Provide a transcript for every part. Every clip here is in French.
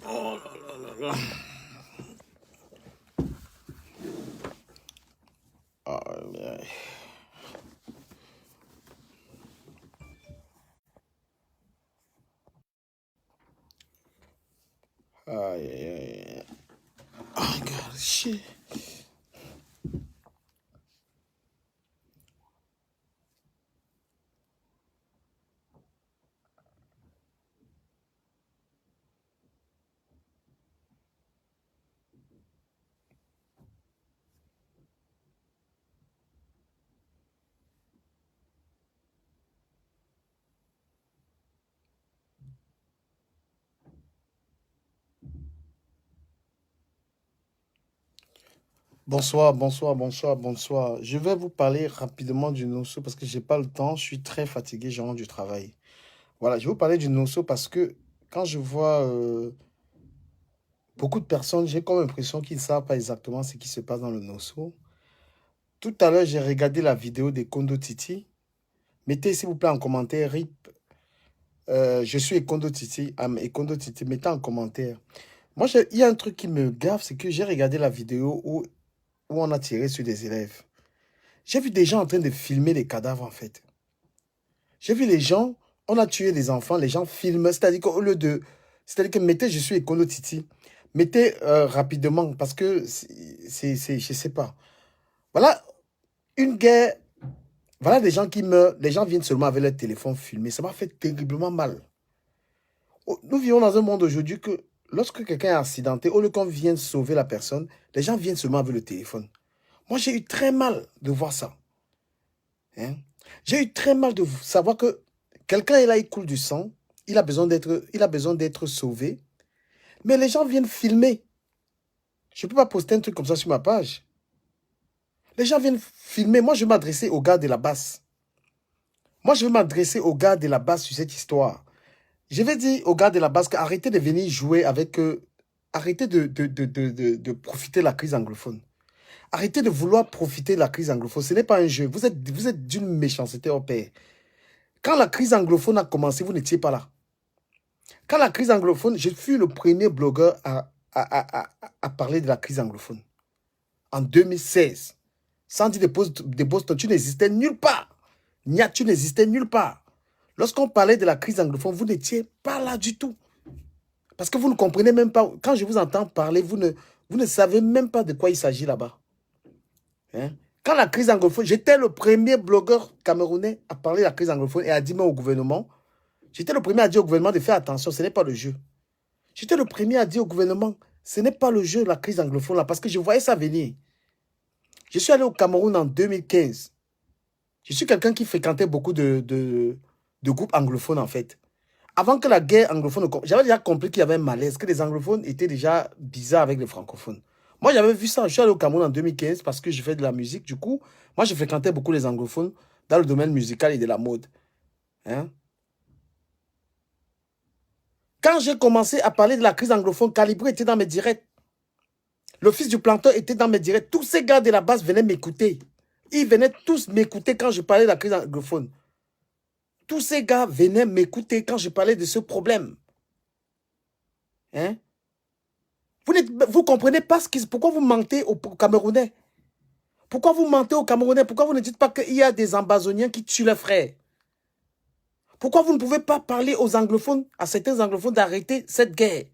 Oh là là là là. Aïe, aïe. Aïe, aïe, aïe. Oh, God, shit. Bonsoir, bonsoir, bonsoir, bonsoir. Je vais vous parler rapidement du nosso parce que j'ai pas le temps. Je suis très fatigué, je rentre du travail. Voilà, je vais vous parler du nosso parce que quand je vois beaucoup de personnes, j'ai comme l'impression qu'ils ne savent pas exactement ce qui se passe dans le nosso. Tout à l'heure, j'ai regardé la vidéo des Kondo Titi. Mettez s'il vous plaît en commentaire, RIP, je suis Ekondo Titi, Ekondo Titi, mettez en commentaire. Moi, il y a un truc qui me gaffe, c'est que j'ai regardé la vidéo où on a tiré sur des élèves. J'ai vu des gens en train de filmer les cadavres, en fait. J'ai vu les gens, on a tué des enfants, les gens filment, c'est-à-dire qu'au lieu de... C'est-à-dire que mettez, je suis Ekondo Titi, mettez rapidement, parce que je sais pas. Voilà, une guerre, voilà des gens qui meurent, les gens viennent seulement avec leur téléphone filmé, ça m'a fait terriblement mal. Oh, nous vivons dans un monde aujourd'hui que lorsque quelqu'un est accidenté, au lieu qu'on vienne sauver la personne, les gens viennent seulement avec le téléphone. Moi, j'ai eu très mal de voir ça. Hein. J'ai eu très mal de savoir que quelqu'un est là, il coule du sang, il a besoin d'être sauvé, mais les gens viennent filmer. Je ne peux pas poster un truc comme ça sur ma page. Les gens viennent filmer. Moi, je vais m'adresser aux gars de la basse. Moi, je vais m'adresser aux gars de la basse sur cette histoire. Je vais dire aux gars de la basse qu'arrêtez de venir jouer avec eux. Arrêtez de profiter de la crise anglophone. Arrêtez de vouloir profiter de la crise anglophone. Ce n'est pas un jeu. Vous êtes d'une méchanceté au père. Quand la crise anglophone a commencé, vous n'étiez pas là. Quand la crise anglophone, je fus le premier blogueur à parler de la crise anglophone. En 2016. Sandy de Boston, tu n'existais nulle part. Nia, tu n'existais nulle part. Lorsqu'on parlait de la crise anglophone, vous n'étiez pas là du tout. Parce que vous ne comprenez même pas. Quand je vous entends parler, vous ne savez même pas de quoi il s'agit là-bas. Hein? Quand la crise anglophone, j'étais le premier blogueur camerounais à parler de la crise anglophone et à dire même au gouvernement. J'étais le premier à dire au gouvernement de faire attention, ce n'est pas le jeu. J'étais le premier à dire au gouvernement, ce n'est pas le jeu, la crise anglophone là, parce que je voyais ça venir. Je suis allé au Cameroun en 2015. Je suis quelqu'un qui fréquentait beaucoup de groupes anglophones en fait. Avant que la guerre anglophone, j'avais déjà compris qu'il y avait un malaise, que les anglophones étaient déjà bizarres avec les francophones. Moi, j'avais vu ça. Je suis allé au Cameroun en 2015 parce que je fais de la musique. Du coup, moi, je fréquentais beaucoup les anglophones dans le domaine musical et de la mode. Hein? Quand j'ai commencé à parler de la crise anglophone, Calibré était dans mes directs. Le fils du planteur était dans mes directs. Tous ces gars de la base venaient m'écouter. Ils venaient tous m'écouter quand je parlais de la crise anglophone. Tous ces gars venaient m'écouter quand je parlais de ce problème. Hein? Vous ne comprenez pas pourquoi vous mentez aux Camerounais. Pourquoi vous mentez aux Camerounais? Pourquoi vous ne dites pas qu'il y a des ambazoniens qui tuent leurs frères? Pourquoi vous ne pouvez pas parler aux anglophones, à certains anglophones, d'arrêter cette guerre?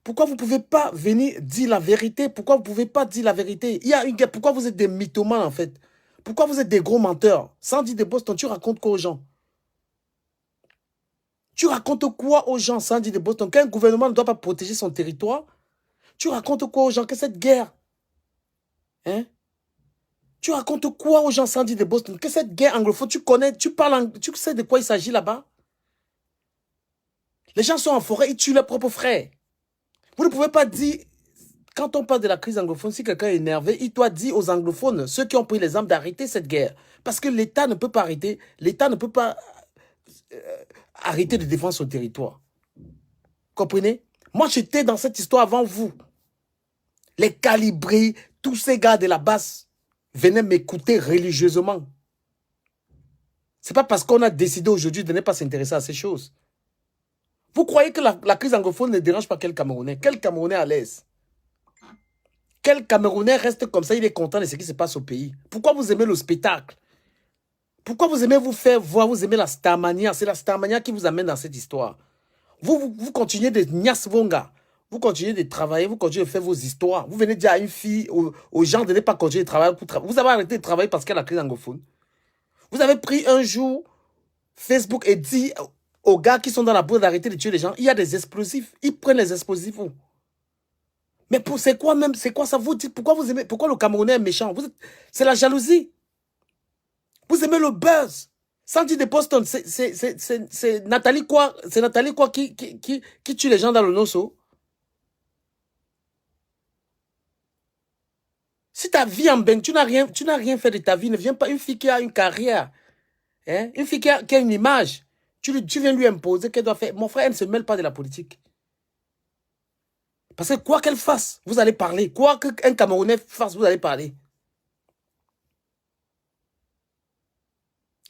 Pourquoi vous ne pouvez pas venir dire la vérité? Pourquoi vous ne pouvez pas dire la vérité? Il y a une guerre. Pourquoi vous êtes des mythomanes en fait? Pourquoi vous êtes des gros menteurs? Sandy de Boston, tu racontes quoi aux gens? Tu racontes quoi aux gens, Sandy de Boston? Qu'un gouvernement ne doit pas protéger son territoire? Tu racontes quoi aux gens? Que cette guerre, hein? Tu racontes quoi aux gens, Sandy de Boston? Que cette guerre anglophone, tu connais, tu parles, tu sais de quoi il s'agit là-bas? Les gens sont en forêt, ils tuent leurs propres frères. Vous ne pouvez pas dire, quand on parle de la crise anglophone, si quelqu'un est énervé, il doit dire aux anglophones, ceux qui ont pris les armes, d'arrêter cette guerre. Parce que l'État ne peut pas arrêter, l'État ne peut pas arrêter de défendre son territoire. Comprenez? Moi, j'étais dans cette histoire avant vous. Les calibrés, tous ces gars de la basse venaient m'écouter religieusement. Ce n'est pas parce qu'on a décidé aujourd'hui de ne pas s'intéresser à ces choses. Vous croyez que la crise anglophone ne dérange pas quel Camerounais? Quel Camerounais à l'aise? Quel Camerounais reste comme ça, il est content de ce qui se passe au pays? Pourquoi vous aimez le spectacle? Pourquoi vous aimez vous faire voir, vous aimez la starmania? C'est la starmania qui vous amène dans cette histoire. Vous continuez de nias vonga. Vous continuez de travailler, vous continuez de faire vos histoires. Vous venez dire à une fille, aux gens de ne pas continuer de travailler. Vous avez arrêté de travailler parce qu'il y a la crise anglophone. Vous avez pris un jour Facebook et dit aux gars qui sont dans la boîte d'arrêter de tuer les gens, il y a des explosifs. Ils prennent les explosifs. Mais c'est quoi même? C'est quoi ça? Vous dites pourquoi vous aimez? Pourquoi le Camerounais est méchant? C'est la jalousie. Vous aimez le buzz. Sandy de Boston, c'est Nathalie quoi? C'est Nathalie quoi qui tue les gens dans le Nosso? Si ta vie en bain, tu n'as rien fait de ta vie, ne viens pas une fille qui a une carrière, hein? Une fille qui a une image. Tu viens lui imposer qu'elle doit faire. Mon frère, elle ne se mêle pas de la politique. Parce que quoi qu'elle fasse, vous allez parler. Quoi qu'un Camerounais fasse, vous allez parler.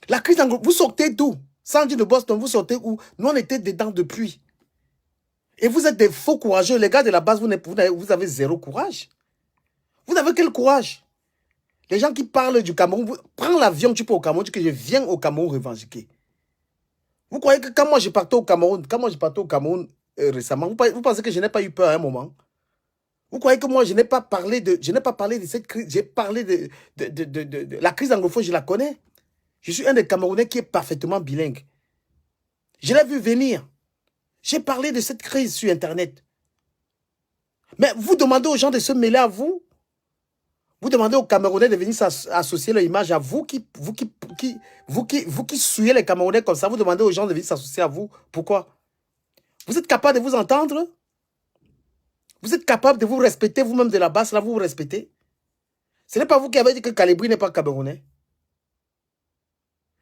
La crise anglophone, vous sortez d'où? Sandy de Boston, vous sortez où? Nous, on était dedans depuis. Et vous êtes des faux courageux. Les gars de la base, vous avez zéro courage. Vous avez quel courage? Les gens qui parlent du Cameroun, prends l'avion, tu peux au Cameroun, tu dis que je viens au Cameroun revendiquer. Vous croyez que quand moi je partais au Cameroun, récemment, vous pensez que je n'ai pas eu peur à un moment? Vous croyez que moi je n'ai pas parlé de cette crise, j'ai parlé de la crise anglophone, je la connais. Je suis un des Camerounais qui est parfaitement bilingue. Je l'ai vu venir. J'ai parlé de cette crise sur Internet. Mais vous demandez aux gens de se mêler à vous. Vous demandez aux Camerounais de venir associer leur image à vous qui suivez les Camerounais comme ça. Vous demandez aux gens de venir s'associer à vous. Pourquoi? Vous êtes capable de vous entendre? Vous êtes capable de vous respecter vous-même de la base, là, vous vous respectez? Ce n'est pas vous qui avez dit que Calibri n'est pas Camerounais.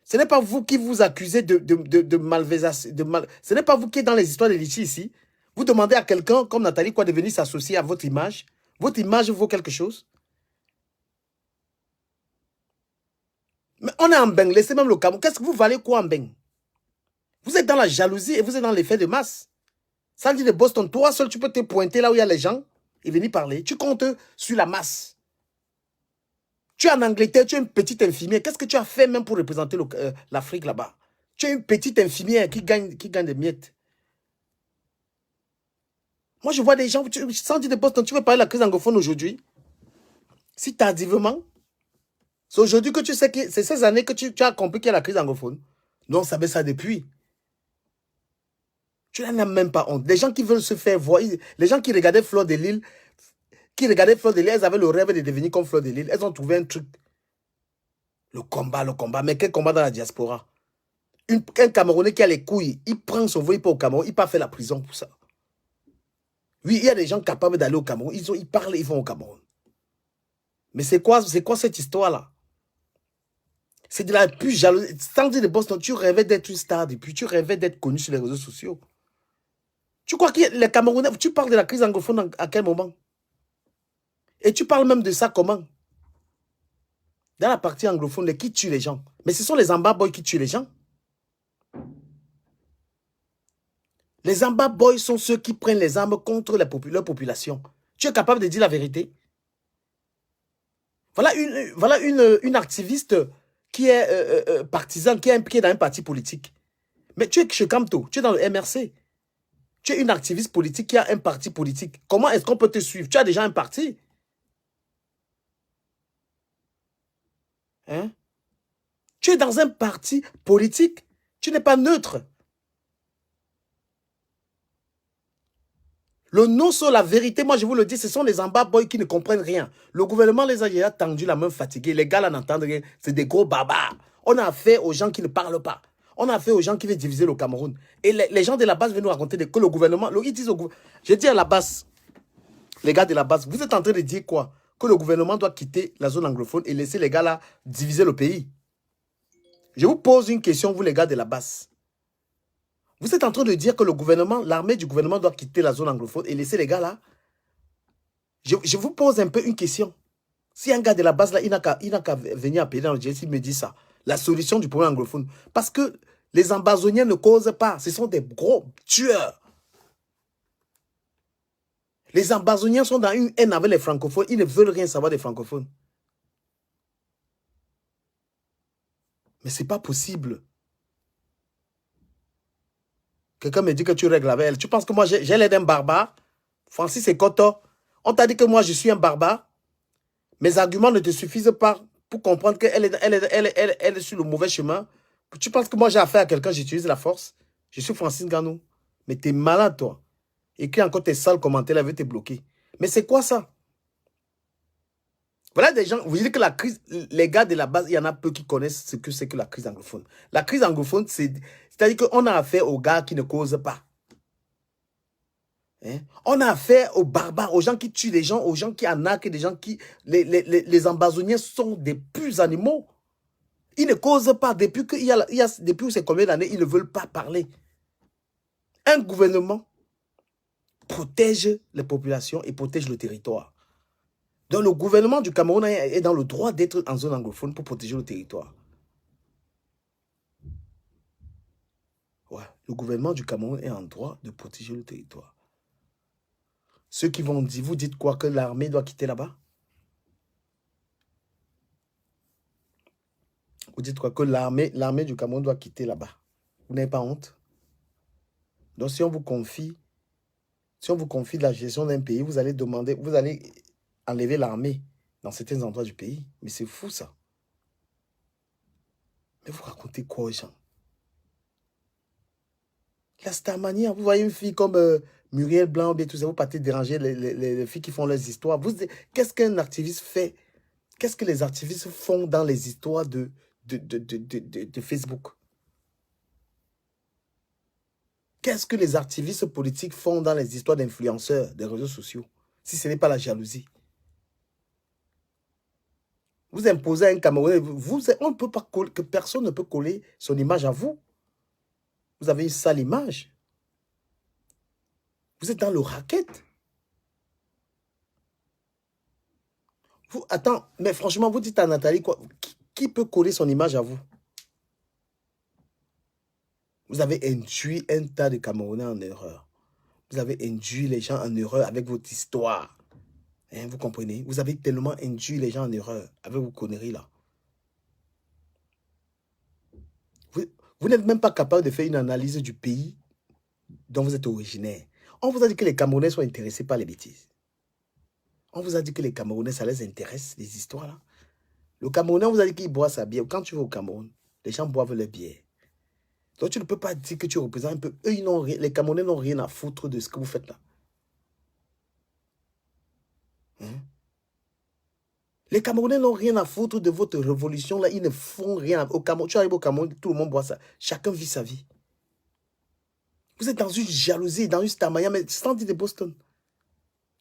Ce n'est pas vous qui vous accusez de malversation. Ce n'est pas vous qui êtes dans les histoires de Litchi ici. Vous demandez à quelqu'un comme Nathalie quoi de venir s'associer à votre image. Votre image vaut quelque chose. Mais on est en Beng, laissez même le Cameroun. Qu'est-ce que vous valez quoi en Beng? Vous êtes dans la jalousie et vous êtes dans l'effet de masse. Sandy de Boston, toi seul, tu peux te pointer là où il y a les gens et venir parler. Tu comptes sur la masse. Tu es en Angleterre, tu es une petite infirmière. Qu'est-ce que tu as fait même pour représenter l'Afrique là-bas? Tu es une petite infirmière qui gagne des miettes. Moi, je vois des gens, Sandy de Boston, tu veux parler de la crise anglophone aujourd'hui? Si tardivement, c'est aujourd'hui que tu sais que c'est ces années que tu as compris qu'il y a la crise anglophone. Non, on savait ça depuis. Tu n'en as même pas honte. Les gens qui veulent se faire voir, les gens qui regardaient Fleur de Lille, elles avaient le rêve de devenir comme Fleur de Lille. Elles ont trouvé un truc. Le combat. Mais quel combat dans la diaspora? Un Camerounais qui a les couilles, il prend son vol, il part au Cameroun, il part faire la prison pour ça. Oui, il y a des gens capables d'aller au Cameroun. Ils parlent, ils vont au Cameroun. Mais c'est quoi cette histoire-là? C'est de la plus jalousie. Sandy de Boston, tu rêvais d'être une star depuis, tu rêvais d'être connu sur les réseaux sociaux. Tu crois que les Camerounais, tu parles de la crise anglophone à quel moment? Et tu parles même de ça comment? Dans la partie anglophone, qui tue les gens? Mais ce sont les Amba Boys qui tuent les gens. Les Amba Boys sont ceux qui prennent les armes contre leur population. Tu es capable de dire la vérité? Voilà une activiste qui est partisane, qui est impliquée dans un parti politique. Mais tu es chez Camto, tu es dans le MRC. Tu es une activiste politique qui a un parti politique. Comment est-ce qu'on peut te suivre? Tu as déjà un parti. Hein? Tu es dans un parti politique. Tu n'es pas neutre. Le non sur la vérité, moi je vous le dis, ce sont les Amba Boys qui ne comprennent rien. Le gouvernement les a déjà tendu la main fatiguée. Les gars là n'entendent rien. C'est des gros barbares. On a affaire aux gens qui ne parlent pas. On a affaire aux gens qui veulent diviser le Cameroun. Et les gens de la base viennent nous raconter que le gouvernement... Ils disent au gouvernement... Je dis à la base, les gars de la base, vous êtes en train de dire quoi? Que le gouvernement doit quitter la zone anglophone et laisser les gars là diviser le pays. Je vous pose une question, vous les gars de la base. Vous êtes en train de dire que le gouvernement, l'armée du gouvernement doit quitter la zone anglophone et laisser les gars là. Je vous pose un peu une question. Si un gars de la base là, il n'a qu'à venir appeler dans le GS, il me dit ça. La solution du problème anglophone. Parce que Les Ambazoniens ne causent pas. Ce sont des gros tueurs. Les Ambazoniens sont dans une haine avec les francophones. Ils ne veulent rien savoir des francophones. Mais ce n'est pas possible. Quelqu'un me dit que tu règles avec elle. Tu penses que moi, j'ai l'air d'un barbare? Francis Ekoto, on t'a dit que moi, je suis un barbare. Mes arguments ne te suffisent pas pour comprendre qu'elle est sur le mauvais chemin. Tu penses que moi, j'ai affaire à quelqu'un, j'utilise la force? Je suis Francis Ngannou. Mais t'es malade, toi. Écris encore tes sales commentaires, elle veut te bloquer. Mais c'est quoi ça? Voilà des gens, vous dites que la crise, les gars de la base, il y en a peu qui connaissent ce que c'est que la crise anglophone. La crise anglophone, c'est-à-dire qu'on a affaire aux gars qui ne causent pas. Hein? On a affaire aux barbares, aux gens qui tuent des gens, aux gens qui arnaquent, des gens qui... Les Ambazoniens sont des plus animaux. Ils ne causent pas. Depuis ces combien d'années, ils ne veulent pas parler. Un gouvernement protège les populations et protège le territoire. Donc le gouvernement du Cameroun est dans le droit d'être en zone anglophone pour protéger le territoire. Ouais, le gouvernement du Cameroun est en droit de protéger le territoire. Ceux qui vont dire, vous dites quoi, que l'armée doit quitter là-bas? Vous dites quoi, que l'armée du Cameroun doit quitter là-bas? Vous n'avez pas honte? Donc si on vous confie la gestion d'un pays, vous allez enlever l'armée dans certains endroits du pays. Mais c'est fou ça. Mais vous racontez quoi aux gens? La Starmania, vous voyez une fille comme Muriel Blanc, bien tout ça, vous partez déranger les filles qui font leurs histoires. Qu'est-ce qu'un activiste fait? Qu'est-ce que les activistes font dans les histoires de Facebook? Qu'est-ce que les activistes politiques font dans les histoires d'influenceurs des réseaux sociaux? Si ce n'est pas la jalousie. Vous imposez à un Camerounais, on ne peut pas que personne ne peut coller son image à vous. Vous avez une sale image. Vous êtes dans le racket. Attends, mais franchement, vous dites à Nathalie, quoi, qui peut coller son image à vous? Vous avez induit un tas de Camerounais en erreur. Vous avez induit les gens en erreur avec votre histoire. Hein, vous comprenez? Vous avez tellement induit les gens en erreur avec vos conneries là. Vous n'êtes même pas capable de faire une analyse du pays dont vous êtes originaire. On vous a dit que les Camerounais sont intéressés par les bêtises. On vous a dit que les Camerounais, ça les intéresse, les histoires là. Le Camerounais, on vous a dit qu'il boit sa bière. Quand tu vas au Cameroun, les gens boivent leur bière. Donc tu ne peux pas dire que tu représentes un peu. Eux, les Camerounais n'ont rien à foutre de ce que vous faites là. Hein? Les Camerounais n'ont rien à foutre de votre révolution là. Ils ne font rien. Au Cameroun, tu arrives au Cameroun, tout le monde boit ça. Chacun vit sa vie. Vous êtes dans une jalousie, dans une starmania, mais Sandy de Boston.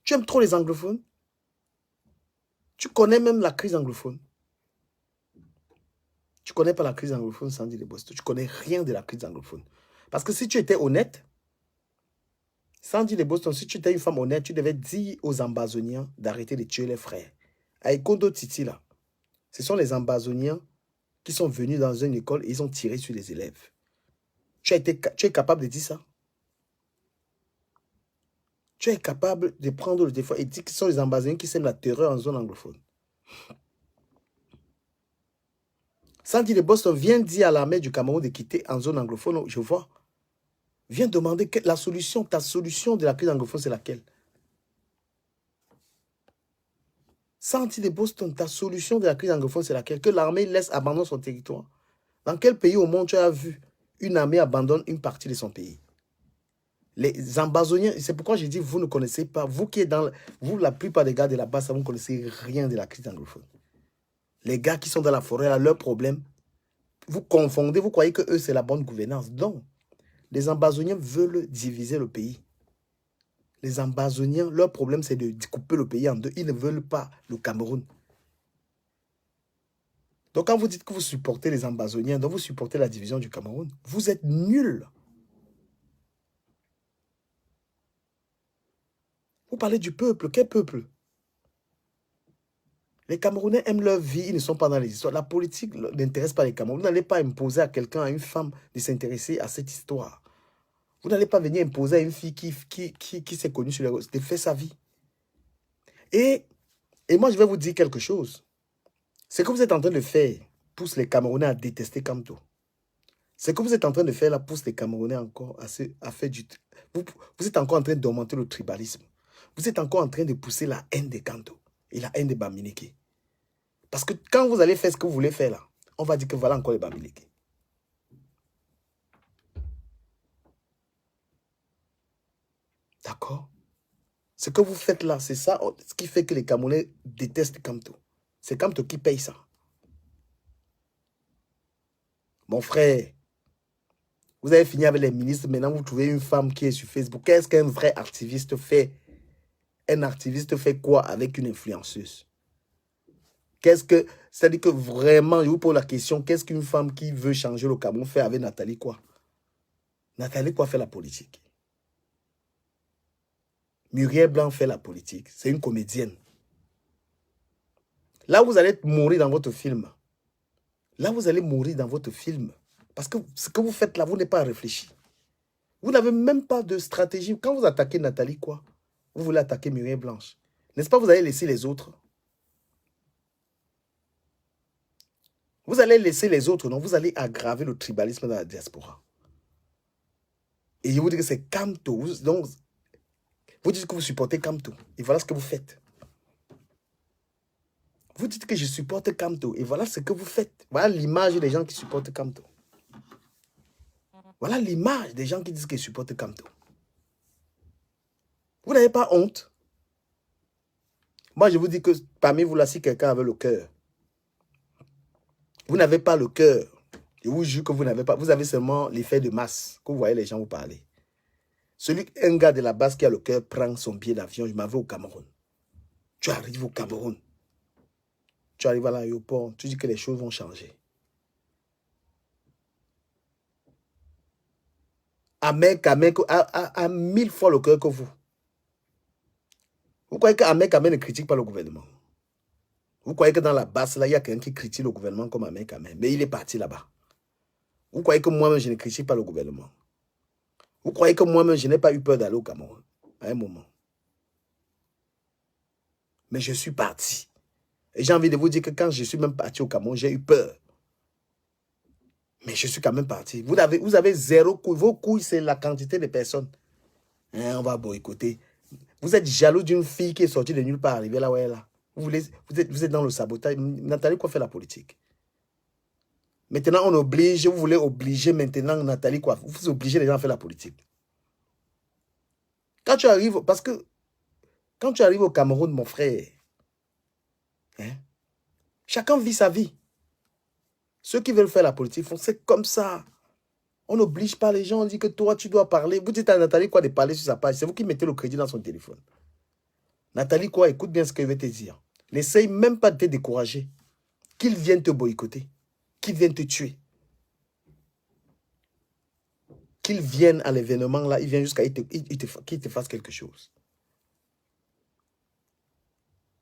Tu aimes trop les anglophones? Tu connais même la crise anglophone? Tu ne connais pas la crise anglophone, Sandy de Boston. Tu ne connais rien de la crise anglophone. Parce que si tu étais honnête, Sandy de Boston, si tu étais une femme honnête, tu devais dire aux Ambazoniens d'arrêter de tuer les frères. Avec Kondo Titi, là, ce sont les Ambazoniens qui sont venus dans une école et ils ont tiré sur les élèves. Tu es capable de dire ça? Tu es capable de prendre le défaut et dire que ce sont les Ambazoniens qui sèment la terreur en zone anglophone. Sandy de Boston vient dire à l'armée du Cameroun de quitter en zone anglophone, je vois. Viens demander que ta solution de la crise anglophone, c'est laquelle? Sandy de Boston, ta solution de la crise anglophone, c'est laquelle? Que l'armée laisse abandonner son territoire. Dans quel pays au monde tu as vu une armée abandonne une partie de son pays? Les Ambazoniens, c'est pourquoi j'ai dit, vous ne connaissez pas, vous qui êtes dans, vous, la plupart des gars de la base, vous ne connaissez rien de la crise anglophone. Les gars qui sont dans la forêt, là, leur problème, vous confondez, vous croyez que eux, c'est la bonne gouvernance. Non. Les Ambazoniens veulent diviser le pays. Les Ambazoniens, leur problème, c'est de couper le pays en deux. Ils ne veulent pas le Cameroun. Donc, quand vous dites que vous supportez les Ambazoniens, donc vous supportez la division du Cameroun, vous êtes nuls. Vous parlez du peuple. Quel peuple? Les Camerounais aiment leur vie, ils ne sont pas dans les histoires. La politique n'intéresse pas les Camerounais. Vous n'allez pas imposer à quelqu'un, à une femme, de s'intéresser à cette histoire. Vous n'allez pas venir imposer à une fille qui s'est connue sur les réseaux de faire sa vie. Et moi, je vais vous dire quelque chose. Ce que vous êtes en train de faire pousse les Camerounais à détester Kamto. Ce que vous êtes en train de faire là pousse les Camerounais encore à faire du... Vous êtes encore en train d'augmenter le tribalisme. Vous êtes encore en train de pousser la haine de Kamto et la haine de Bamileke. Parce que quand vous allez faire ce que vous voulez faire là, on va dire que voilà encore les Bamileke. D'accord? Ce que vous faites là, c'est ça ce qui fait que les Camerounais détestent Kamto. C'est Kamto qui paye ça. Mon frère, vous avez fini avec les ministres, maintenant vous trouvez une femme qui est sur Facebook. Qu'est-ce qu'un vrai activiste fait? Un activiste fait quoi avec une influenceuse? C'est-à-dire que vraiment, je vous pose la question, qu'est-ce qu'une femme qui veut changer le Cameroun fait avec Nathalie quoi? Nathalie quoi fait la politique? Muriel Blanc fait la politique. C'est une comédienne. Là, vous allez mourir dans votre film. Là, vous allez mourir dans votre film. Parce que ce que vous faites là, vous n'avez pas réfléchi. Vous n'avez même pas de stratégie. Quand vous attaquez Nathalie quoi? Vous voulez attaquer Muriel Blanche. N'est-ce pas, vous allez laisser les autres? Vous allez laisser les autres, non? Vous allez aggraver le tribalisme dans la diaspora. Et je vous dis que c'est Kamto. Donc, vous dites que vous supportez Kamto. Et voilà ce que vous faites. Vous dites que je supporte Kamto. Et voilà ce que vous faites. Voilà l'image des gens qui supportent Kamto. Voilà l'image des gens qui disent qu'ils supportent Kamto. Vous n'avez pas honte? Moi, je vous dis que parmi vous là, si quelqu'un avait le cœur, vous n'avez pas le cœur. Je vous jure que vous n'avez pas. Vous avez seulement l'effet de masse. Que vous voyez les gens vous parler. Un gars de la base qui a le cœur prend son billet d'avion. Je m'en vais au Cameroun. Tu arrives au Cameroun. Tu arrives à l'aéroport. Tu dis que les choses vont changer. Ahmed Kamel a 1000 fois le cœur que vous. Vous croyez qu'Ahmed Kamel ne critique pas le gouvernement? Vous croyez que dans la base, là, il y a quelqu'un qui critique le gouvernement comme Ahmed Kamel. Mais il est parti là-bas. Vous croyez que moi-même, je ne critique pas le gouvernement? Vous croyez que moi-même, je n'ai pas eu peur d'aller au Cameroun à un moment? Mais je suis parti. Et j'ai envie de vous dire que quand je suis même parti au Cameroun, j'ai eu peur. Mais je suis quand même parti. Vous avez zéro couille. Vos couilles, c'est la quantité de personnes. Hein, on va boycotter. Vous êtes jaloux d'une fille qui est sortie de nulle part, arrivée là où elle est là. Vous êtes dans le sabotage. Nathalie, quoi fait la politique? Maintenant, on oblige, vous voulez obliger maintenant Nathalie, quoi? Vous obligez les gens à faire la politique. Quand tu arrives, parce que quand tu arrives au Cameroun, mon frère, hein, chacun vit sa vie. Ceux qui veulent faire la politique font, c'est comme ça. On n'oblige pas les gens, on dit que toi, tu dois parler. Vous dites à Nathalie quoi de parler sur sa page. C'est vous qui mettez le crédit dans son téléphone. Nathalie quoi, écoute bien ce que je vais te dire. N'essaye même pas de te décourager. Qu'ils viennent te boycotter. Qu'ils viennent te tuer. Qu'ils viennent à l'événement là, ils viennent jusqu'à qu'ils te fassent quelque chose.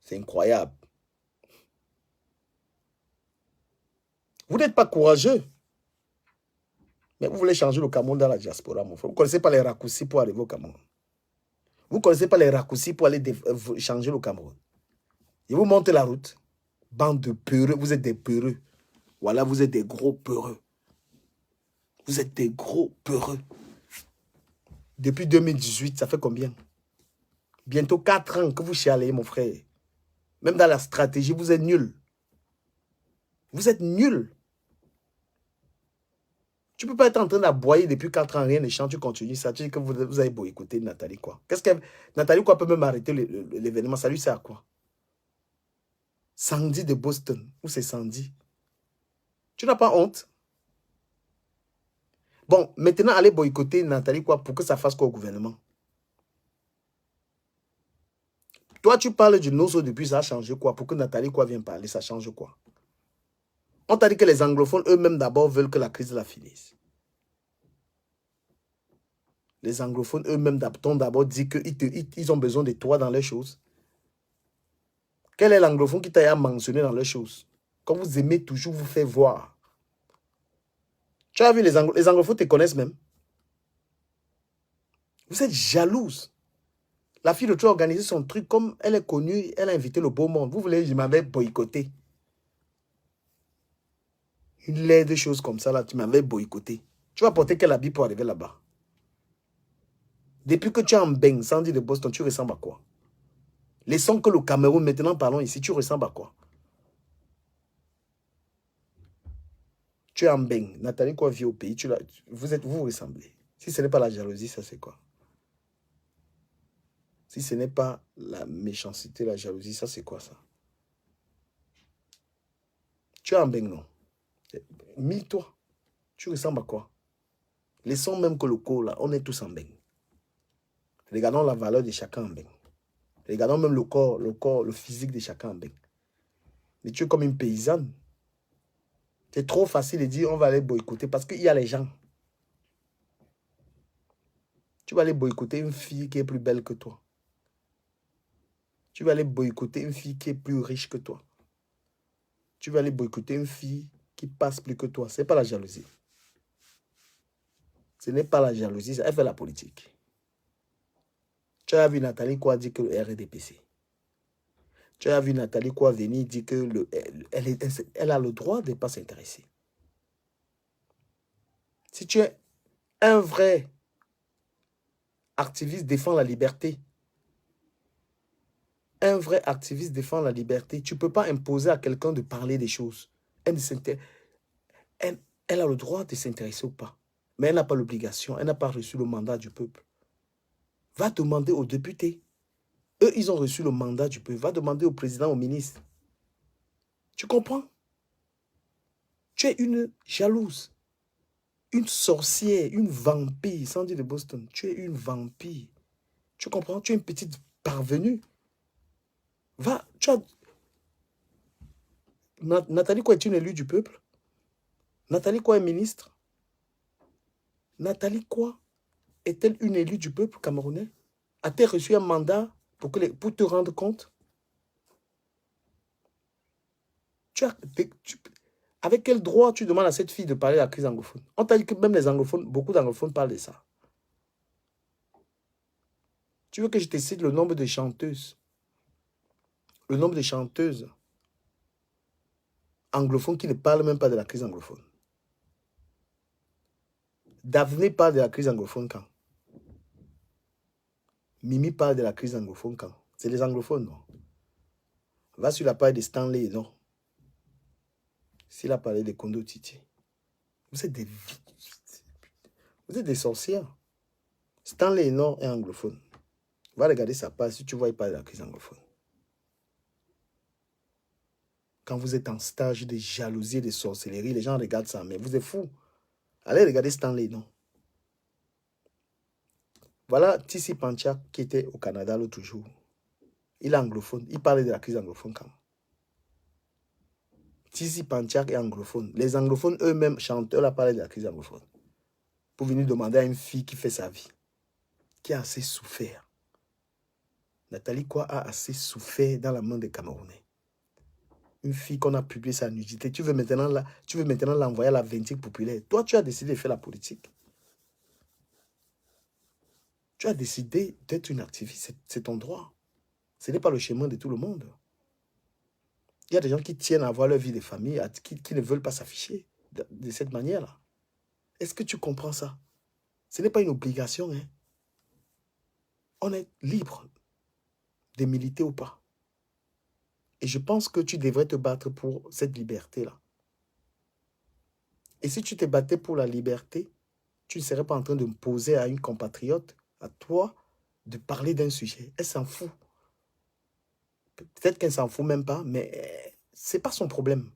C'est incroyable. Vous n'êtes pas courageux. Mais vous voulez changer le Cameroun dans la diaspora, mon frère. Vous ne connaissez pas les raccourcis pour arriver au Cameroun. Vous ne connaissez pas les raccourcis pour aller changer le Cameroun. Je vous montre la route. Bande de peureux. Vous êtes des peureux. Voilà, vous êtes des gros peureux. Vous êtes des gros peureux. Depuis 2018, ça fait combien? Bientôt 4 ans que vous chialez, mon frère. Même dans la stratégie, vous êtes nuls. Vous êtes nuls. Tu ne peux pas être en train d'aboyer depuis 4 ans, rien ne chante, tu continues ça. Tu dis que vous avez boycotté Nathalie quoi. Nathalie quoi peut même arrêter l'événement. Ça lui sert à quoi? Sandy de Boston. Où c'est Sandy? Tu n'as pas honte? Bon, maintenant, allez boycotter Nathalie quoi pour que ça fasse quoi au gouvernement? Toi, tu parles du Noso depuis, ça a changé quoi? Pour que Nathalie quoi vienne parler, ça change quoi? On t'a dit que les anglophones eux-mêmes d'abord veulent que la crise la finisse. Les anglophones eux-mêmes t'ont d'abord dit qu'ils ont besoin de toi dans les choses. Quel est l'anglophone qui t'a mentionné dans les choses? Quand vous aimez toujours vous faire voir. Tu as vu, les anglophones te connaissent même. Vous êtes jalouse. La fille de toi a organisé son truc comme elle est connue, elle a invité le beau monde. Vous voulez, je m'avais boycotté. Une laide de choses comme ça, là, tu m'avais boycotté. Tu vas porter quel habit pour arriver là-bas? Depuis que tu es en Beng, sans dire de Boston, tu ressembles à quoi? Laissons que le Cameroun, maintenant parlons ici, tu ressembles à quoi? Tu es en Beng, Nathalie quoi vit au pays, vous ressemblez. Si ce n'est pas la jalousie, ça c'est quoi? Si ce n'est pas la méchanceté, la jalousie, ça c'est quoi ça? Tu es en Beng, non? Mille-toi. Tu ressembles à quoi? Laissons même que le corps là, on est tous en Beng. Regardons la valeur de chacun en Beng. Regardons même le corps, le physique de chacun en Beng. Mais tu es comme une paysanne. C'est trop facile de dire on va aller boycotter parce qu'il y a les gens. Tu vas aller boycotter une fille qui est plus belle que toi. Tu vas aller boycotter une fille qui est plus riche que toi. Tu vas aller boycotter une fille qui passe plus que toi. Ce n'est pas la jalousie. Ce n'est pas la jalousie, elle fait la politique. Tu as vu Nathalie quoi dire que le RDPC. Tu as vu Nathalie quoi venir dire que elle a le droit de ne pas s'intéresser. Si tu es un vrai activiste défend la liberté, un vrai activiste défend la liberté, tu ne peux pas imposer à quelqu'un de parler des choses. Elle a le droit de s'intéresser ou pas. Mais elle n'a pas l'obligation, elle n'a pas reçu le mandat du peuple. Va demander aux députés. Eux, ils ont reçu le mandat du peuple. Va demander au président, au ministre. Tu comprends? Tu es une jalouse, une sorcière, une vampire, sans dire de Boston. Tu es une vampire. Tu comprends? Tu es une petite parvenue. Va, tu as... Nathalie quoi est une élue du peuple? Nathalie quoi est ministre? Nathalie quoi est-elle une élue du peuple camerounais? A-t-elle reçu un mandat pour te rendre compte? Avec quel droit tu demandes à cette fille de parler de la crise anglophone? On t'a dit que même les anglophones, beaucoup d'anglophones parlent de ça. Tu veux que je te cite le nombre de chanteuses? Le nombre de chanteuses anglophones qui ne parlent même pas de la crise anglophone. Daphné parle de la crise anglophone quand? Mimi parle de la crise anglophone quand? C'est les anglophones, non? Va sur la page de Stanley, non? S'il a parlé de Kondo Titi. Vous êtes des sorcières. Stanley non est anglophone. Va regarder sa page si tu vois il parle de la crise anglophone. Quand vous êtes en stage de jalousie et de sorcellerie, les gens regardent ça, mais vous êtes fous. Allez regarder Stanley, non? Voilà Tissi Panchak qui était au Canada l'autre jour. Il est anglophone. Il parlait de la crise anglophone quand? Tissi Panchak est anglophone. Les anglophones eux-mêmes, chanteurs, là, parlaient de la crise anglophone. Pour venir demander à une fille qui fait sa vie, qui a assez souffert. Nathalie quoi a assez souffert dans la main des Camerounais. Une fille qu'on a publié sa nudité. Tu veux maintenant l'envoyer à la vindicte populaire. Toi, tu as décidé de faire la politique. Tu as décidé d'être une activiste. C'est ton droit. Ce n'est pas le chemin de tout le monde. Il y a des gens qui tiennent à avoir leur vie de famille, qui ne veulent pas s'afficher de cette manière-là. Est-ce que tu comprends ça? Ce n'est pas une obligation. Hein? On est libre de militer ou pas. Et je pense que tu devrais te battre pour cette liberté-là. Et si tu te battais pour la liberté, tu ne serais pas en train de me poser à une compatriote, à toi, de parler d'un sujet. Elle s'en fout. Peut-être qu'elle ne s'en fout même pas, mais ce n'est pas son problème.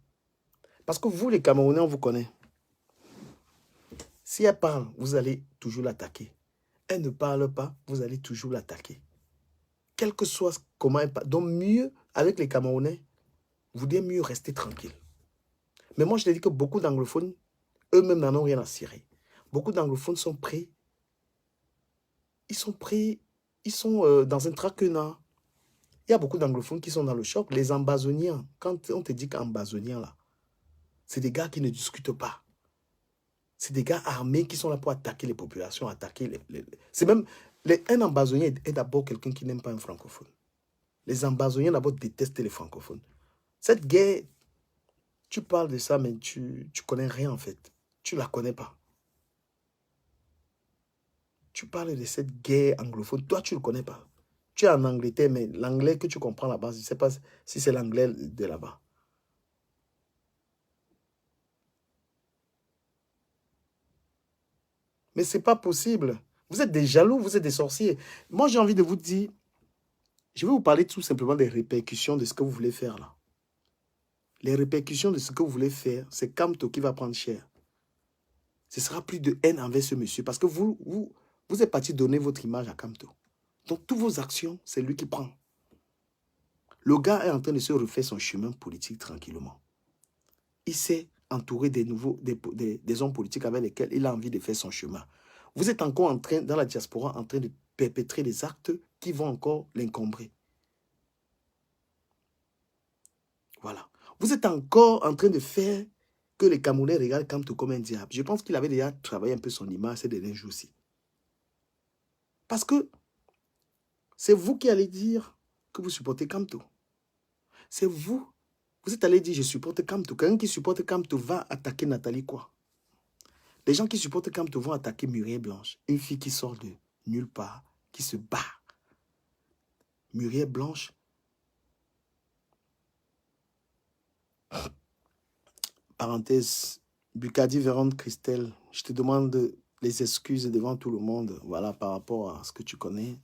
Parce que vous, les Camerounais, on vous connaît. Si elle parle, vous allez toujours l'attaquer. Elle ne parle pas, vous allez toujours l'attaquer. Quel que soit comment elle parle. Donc mieux, avec les Camerounais, vous devez mieux rester tranquille. Mais moi, je te dis que beaucoup d'anglophones, eux-mêmes n'en ont rien à cirer. Beaucoup d'anglophones sont prêts. Ils sont prêts. Ils sont dans un traquenard. Il y a beaucoup d'anglophones qui sont dans le choc. Les ambazoniens, quand on te dit qu'ambazoniens, là, c'est des gars qui ne discutent pas. C'est des gars armés qui sont là pour attaquer les populations, attaquer C'est même... un ambazonien est d'abord quelqu'un qui n'aime pas un francophone. Les ambazoniens d'abord détestent les francophones. Cette guerre, tu parles de ça, mais tu connais rien en fait. Tu la connais pas. Tu parles de cette guerre anglophone, toi tu ne le connais pas. Tu es en Angleterre, mais l'anglais que tu comprends là-bas, je ne sais pas si c'est l'anglais de là-bas. Mais ce n'est pas possible. Vous êtes des jaloux, vous êtes des sorciers. Moi, j'ai envie de vous dire, je vais vous parler tout simplement des répercussions de ce que vous voulez faire là. Les répercussions de ce que vous voulez faire, c'est Kamto qui va prendre cher. Ce sera plus de haine envers ce monsieur parce que vous êtes parti donner votre image à Kamto. Donc, toutes vos actions, c'est lui qui prend. Le gars est en train de se refaire son chemin politique tranquillement. Il s'est entouré des hommes politiques avec lesquels il a envie de faire son chemin. Vous êtes encore en train, dans la diaspora, en train de perpétrer des actes qui vont encore l'encombrer. Voilà. Vous êtes encore en train de faire que les Camerounais regardent Kamto comme un diable. Je pense qu'il avait déjà travaillé un peu son image ces derniers jours aussi. Parce que c'est vous qui allez dire que vous supportez Kamto. C'est vous. Vous êtes allé dire je supporte Kamto. Quelqu'un qui supporte Kamto va attaquer Nathalie quoi? Les gens qui supportent Kamto vont attaquer Muriel Blanche. Une fille qui sort de nulle part, qui se bat. Muriel Blanche. Parenthèse, Bukadi Vérone Christelle, je te demande les excuses devant tout le monde, voilà, par rapport à ce que tu connais.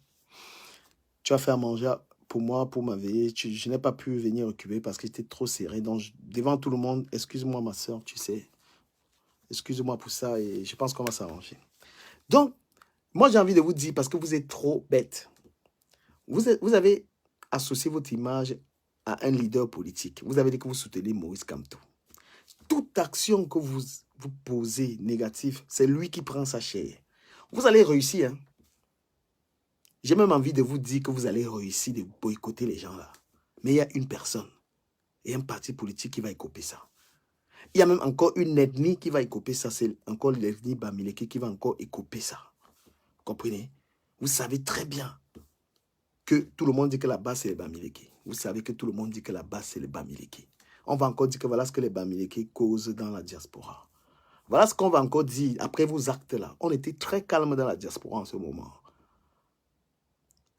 Tu as fait à manger pour moi, pour ma veillée. Je n'ai pas pu venir occuper parce que j'étais trop serré. Donc, devant tout le monde, excuse-moi ma soeur, tu sais. Excuse-moi pour ça et je pense qu'on va s'arranger. Donc, moi j'ai envie de vous dire, parce que vous êtes trop bête. Vous avez associé votre image à un leader politique. Vous avez dit que vous soutenez Maurice Kamto. Toute action que vous posez négative, c'est lui qui prend sa chair. Vous allez réussir. Hein? J'ai même envie de vous dire que vous allez réussir de boycotter les gens là. Mais il y a une personne et un parti politique qui va écoper ça. Il y a même encore une ethnie qui va écoper ça. C'est encore l'ethnie Bamileke qui va encore écoper ça. Vous comprenez? Vous savez très bien que tout le monde dit que la base c'est les Bamileke. Vous savez que tout le monde dit que la base c'est les Bamileke. On va encore dire que voilà ce que les Bamileke causent dans la diaspora. Voilà ce qu'on va encore dire après vos actes là. On était très calme dans la diaspora en ce moment.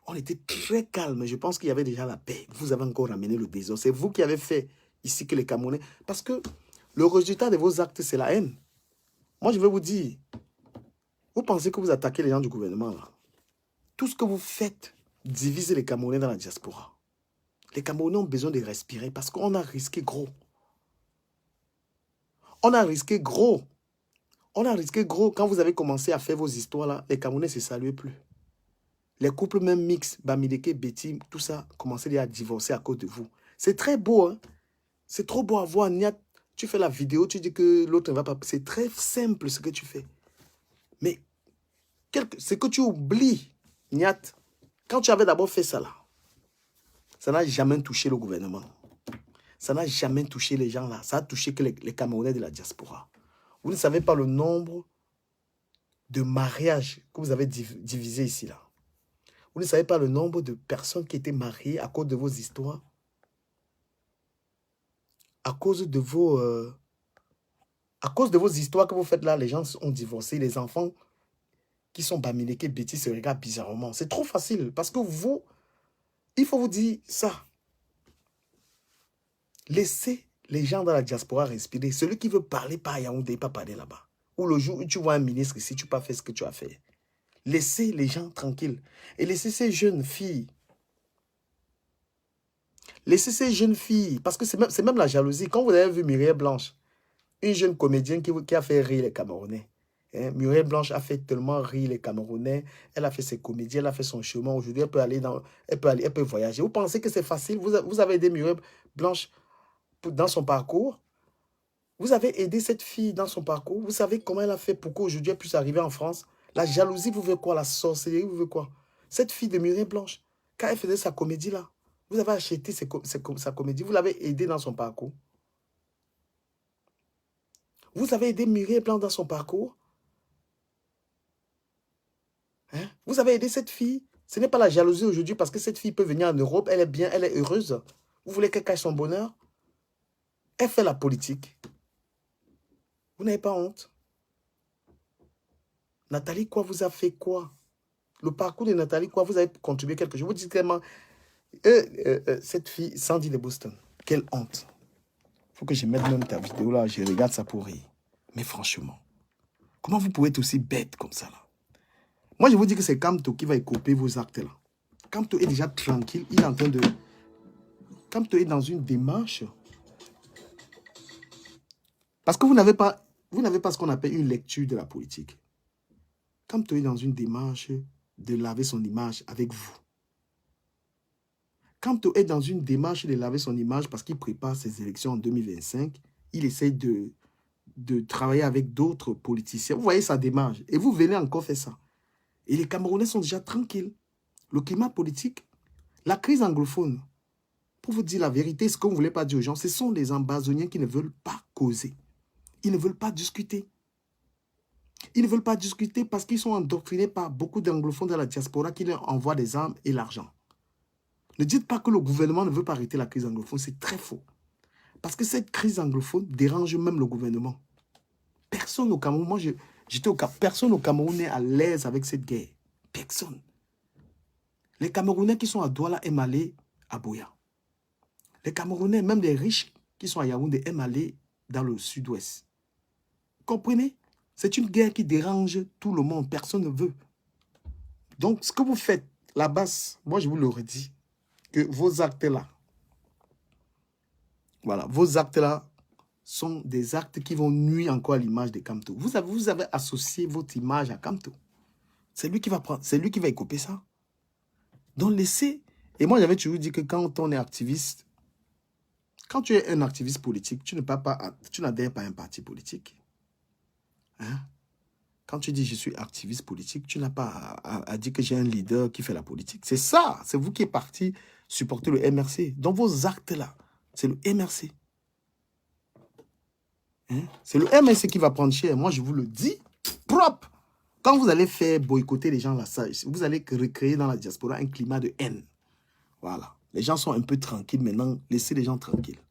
On était très calme. Je pense qu'il y avait déjà la paix. Vous avez encore ramené le désordre. C'est vous qui avez fait ici que les Camerounais... Parce que le résultat de vos actes, c'est la haine. Moi, je vais vous dire, vous pensez que vous attaquez les gens du gouvernement là. Tout ce que vous faites divise les Camerounais dans la diaspora. Les Camerounais ont besoin de respirer parce qu'on a risqué gros. On a risqué gros. On a risqué gros. Quand vous avez commencé à faire vos histoires là, les Camerounais ne se saluaient plus. Les couples même mixtes, Bamileke, Betty, tout ça, commençaient à divorcer à cause de vous. C'est très beau, hein. C'est trop beau à voir. Niat, tu fais la vidéo, tu dis que l'autre ne va pas... C'est très simple ce que tu fais. Mais ce que tu oublies, Niat, quand tu avais d'abord fait ça là, ça n'a jamais touché le gouvernement. Ça n'a jamais touché les gens là. Ça a touché que les Camerounais de la diaspora. Vous ne savez pas le nombre de mariages que vous avez divisés ici là. Vous ne savez pas le nombre de personnes qui étaient mariées à cause de vos histoires. À cause de vos histoires que vous faites là, les gens ont divorcé. Les enfants qui sont Bamileke, Betty se regardent bizarrement. C'est trop facile parce que vous, il faut vous dire ça. Laissez les gens dans la diaspora respirer. Celui qui veut parler par Yaoundé, pas parler là-bas. Ou le jour où tu vois un ministre ici, tu n'as pas fait ce que tu as fait. Laissez les gens tranquilles. Et laissez ces jeunes filles. Laissez ces jeunes filles. Parce que c'est même la jalousie. Quand vous avez vu Muriel Blanche, une jeune comédienne qui a fait rire les Camerounais. Hein? Muriel Blanche a fait tellement rire les Camerounais. Elle a fait ses comédies, elle a fait son chemin. Aujourd'hui, elle peut voyager. Vous pensez que c'est facile? Vous avez aidé Muriel Blanche dans son parcours. Vous avez aidé cette fille dans son parcours. Vous savez comment elle a fait pour qu'aujourd'hui elle puisse arriver en France. La jalousie, vous voulez quoi? La sorcellerie, vous voulez quoi? Cette fille de Muriel Blanche, quand elle faisait sa comédie là, Vous avez acheté sa comédie. Vous l'avez aidé dans son parcours. Vous avez aidé Muriel Blanc dans son parcours. Hein? Vous avez aidé cette fille. Ce n'est pas la jalousie aujourd'hui parce que cette fille peut venir en Europe. Elle est bien, elle est heureuse. Vous voulez qu'elle cache son bonheur? Elle fait la politique. Vous n'avez pas honte? Nathalie, quoi vous a fait quoi? Le parcours de Nathalie, quoi vous avez contribué quelque chose? Je vous dis clairement, cette fille, Sandy de Boston, quelle honte. Il faut que je mette même ta vidéo là, je regarde ça pour rire. Mais franchement, comment vous pouvez être aussi bête comme ça là? Moi, je vous dis que c'est Kamto qui va écoper vos actes là. Kamto est déjà tranquille, il est en train de... Kamto est dans une démarche. Parce que vous n'avez pas ce qu'on appelle une lecture de la politique. Kamto est dans une démarche de laver son image avec vous. Kamto est dans une démarche de laver son image parce qu'il prépare ses élections en 2025. Il essaie de travailler avec d'autres politiciens. Vous voyez sa démarche. Et vous venez encore faire ça. Et les Camerounais sont déjà tranquilles. Le climat politique, la crise anglophone, pour vous dire la vérité, ce qu'on ne voulait pas dire aux gens, ce sont les ambassoniens qui ne veulent pas causer. Ils ne veulent pas discuter. Ils ne veulent pas discuter parce qu'ils sont endoctrinés par beaucoup d'anglophones de la diaspora qui leur envoient des armes et l'argent. Ne dites pas que le gouvernement ne veut pas arrêter la crise anglophone, c'est très faux. Parce que cette crise anglophone dérange même le gouvernement. Personne au Cameroun, moi j'étais au Cameroun, personne au Cameroun n'est à l'aise avec cette guerre. Personne. Les Camerounais qui sont à Douala aiment aller à Boya. Les Camerounais, même les riches qui sont à Yaoundé, aiment aller dans le sud-ouest. Comprenez? C'est une guerre qui dérange tout le monde. Personne ne veut. Donc, ce que vous faites, la base, moi je vous l'aurais dit, que vos actes-là, voilà, vos actes-là sont des actes qui vont nuire encore à l'image de Kamto. Vous avez associé votre image à Kamto. C'est lui qui va prendre, c'est lui qui va écoper ça. Donc laissez. Et moi, j'avais toujours dit que quand on est activiste, quand tu es un activiste politique, tu n'adhères pas à un parti politique. Hein? Quand tu dis je suis activiste politique, tu n'as pas à dire que j'ai un leader qui fait la politique. C'est ça. C'est vous qui êtes parti supporter le MRC. Dans vos actes-là, c'est le MRC. Hein? C'est le MRC qui va prendre cher. Moi, je vous le dis propre. Quand vous allez faire boycotter les gens là, ça, vous allez recréer dans la diaspora un climat de haine. Voilà. Les gens sont un peu tranquilles maintenant. Laissez les gens tranquilles.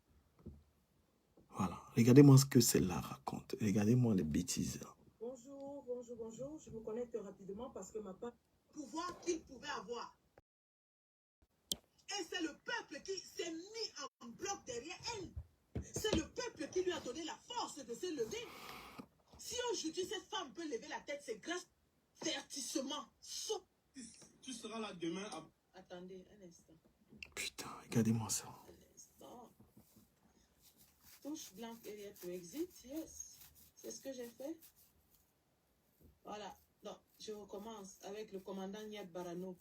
Voilà. Regardez-moi ce que celle-là raconte. Regardez-moi les bêtises. Bonjour, bonjour, bonjour. Je me connecte rapidement parce que ma part... pouvoir qu'il pouvait avoir. Et c'est le peuple qui s'est mis en bloc derrière elle. C'est le peuple qui lui a donné la force de se lever. Si aujourd'hui cette femme peut lever la tête, c'est grâce à vertissement. Tu seras là demain. Attendez un instant. Putain, regardez-moi ça. Un instant. Touche blanc area to exit, yes. C'est ce que j'ai fait. Voilà. Donc, je recommence avec le commandant Niad Barano.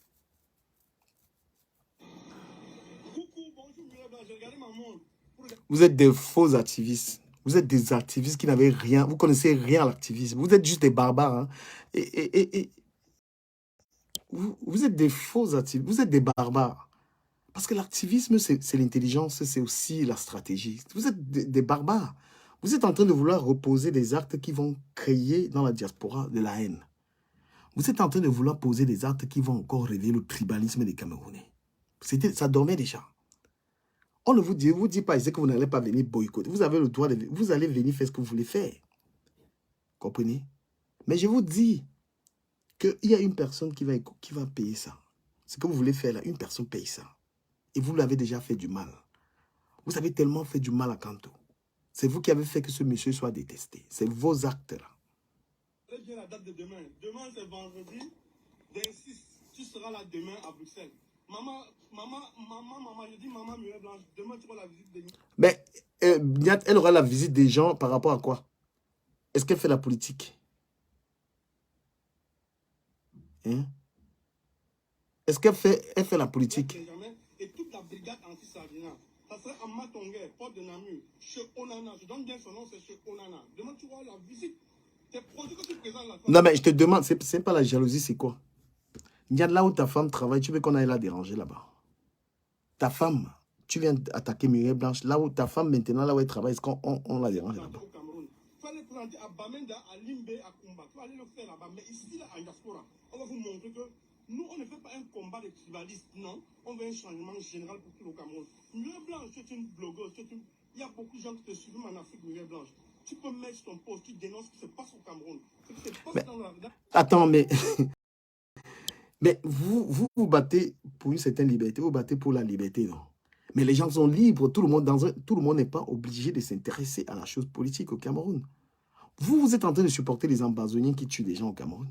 Coucou, bonjour, j'ai regardé ma montre. Vous êtes des faux activistes. Vous êtes des activistes qui n'avaient rien. Vous connaissez rien à l'activisme. Vous êtes juste des barbares. Hein. Et vous êtes des faux activistes. Vous êtes des barbares. Parce que l'activisme, c'est l'intelligence, c'est aussi la stratégie. Vous êtes des barbares. Vous êtes en train de vouloir reposer des actes qui vont créer dans la diaspora de la haine. Vous êtes en train de vouloir poser des actes qui vont encore révéler le tribalisme des Camerounais. Ça dormait déjà. On ne vous dit pas ici que vous n'allez pas venir boycotter. Vous avez le droit de... Vous allez venir faire ce que vous voulez faire. Comprenez? Mais je vous dis qu'il y a une personne qui va payer ça. Ce que vous voulez faire là, une personne paye ça. Et vous l'avez déjà fait du mal. Vous avez tellement fait du mal à Kamto. C'est vous qui avez fait que ce monsieur soit détesté. C'est vos actes là. Très bien la date de demain. Demain c'est vendredi. Tu seras là demain à Bruxelles. Maman, je dis maman Muriel Blanche, demain tu auras la visite des... Mais elle aura la visite des gens par rapport à quoi? Est-ce qu'elle fait la politique? Hein? Est-ce qu'elle fait la politique? Et toute la brigade anti-Sardina, ça serait en Matonguer, porte de Namur, chez Onana. Je donne bien son nom, c'est chez Onana. Demain tu auras la visite. Tes produits que tu présentes là. Non mais je te demande, c'est pas la jalousie, c'est quoi? Il y a là où ta femme travaille, tu veux qu'on aille la déranger là-bas. Ta femme, tu viens d'attaquer Muriel Blanche. Là où ta femme, maintenant, là où elle travaille, est-ce qu'on on la dérange là-bas? Au Cameroun. Il fallait présenter à Bamenda, à Limbe, à Kumba. Tu vas aller le faire là-bas. Mais ici, là, en diaspora, on va vous montrer que nous, on ne fait pas un combat de tribalistes. Non, on veut un changement général pour tout le Cameroun. Muriel Blanche, tu es une blogueuse. Il y a beaucoup de gens qui te suivent en Afrique, Muriel Blanche. Tu peux mettre ton poste, tu dénonces ce qui se passe au Cameroun. Ce qui se passe Mais, dans la... attends, mais vous battez pour une certaine liberté, vous battez pour la liberté, non? Mais les gens sont libres, tout le monde n'est pas obligé de s'intéresser à la chose politique au Cameroun. Vous êtes en train de supporter les ambazoniens qui tuent des gens au Cameroun.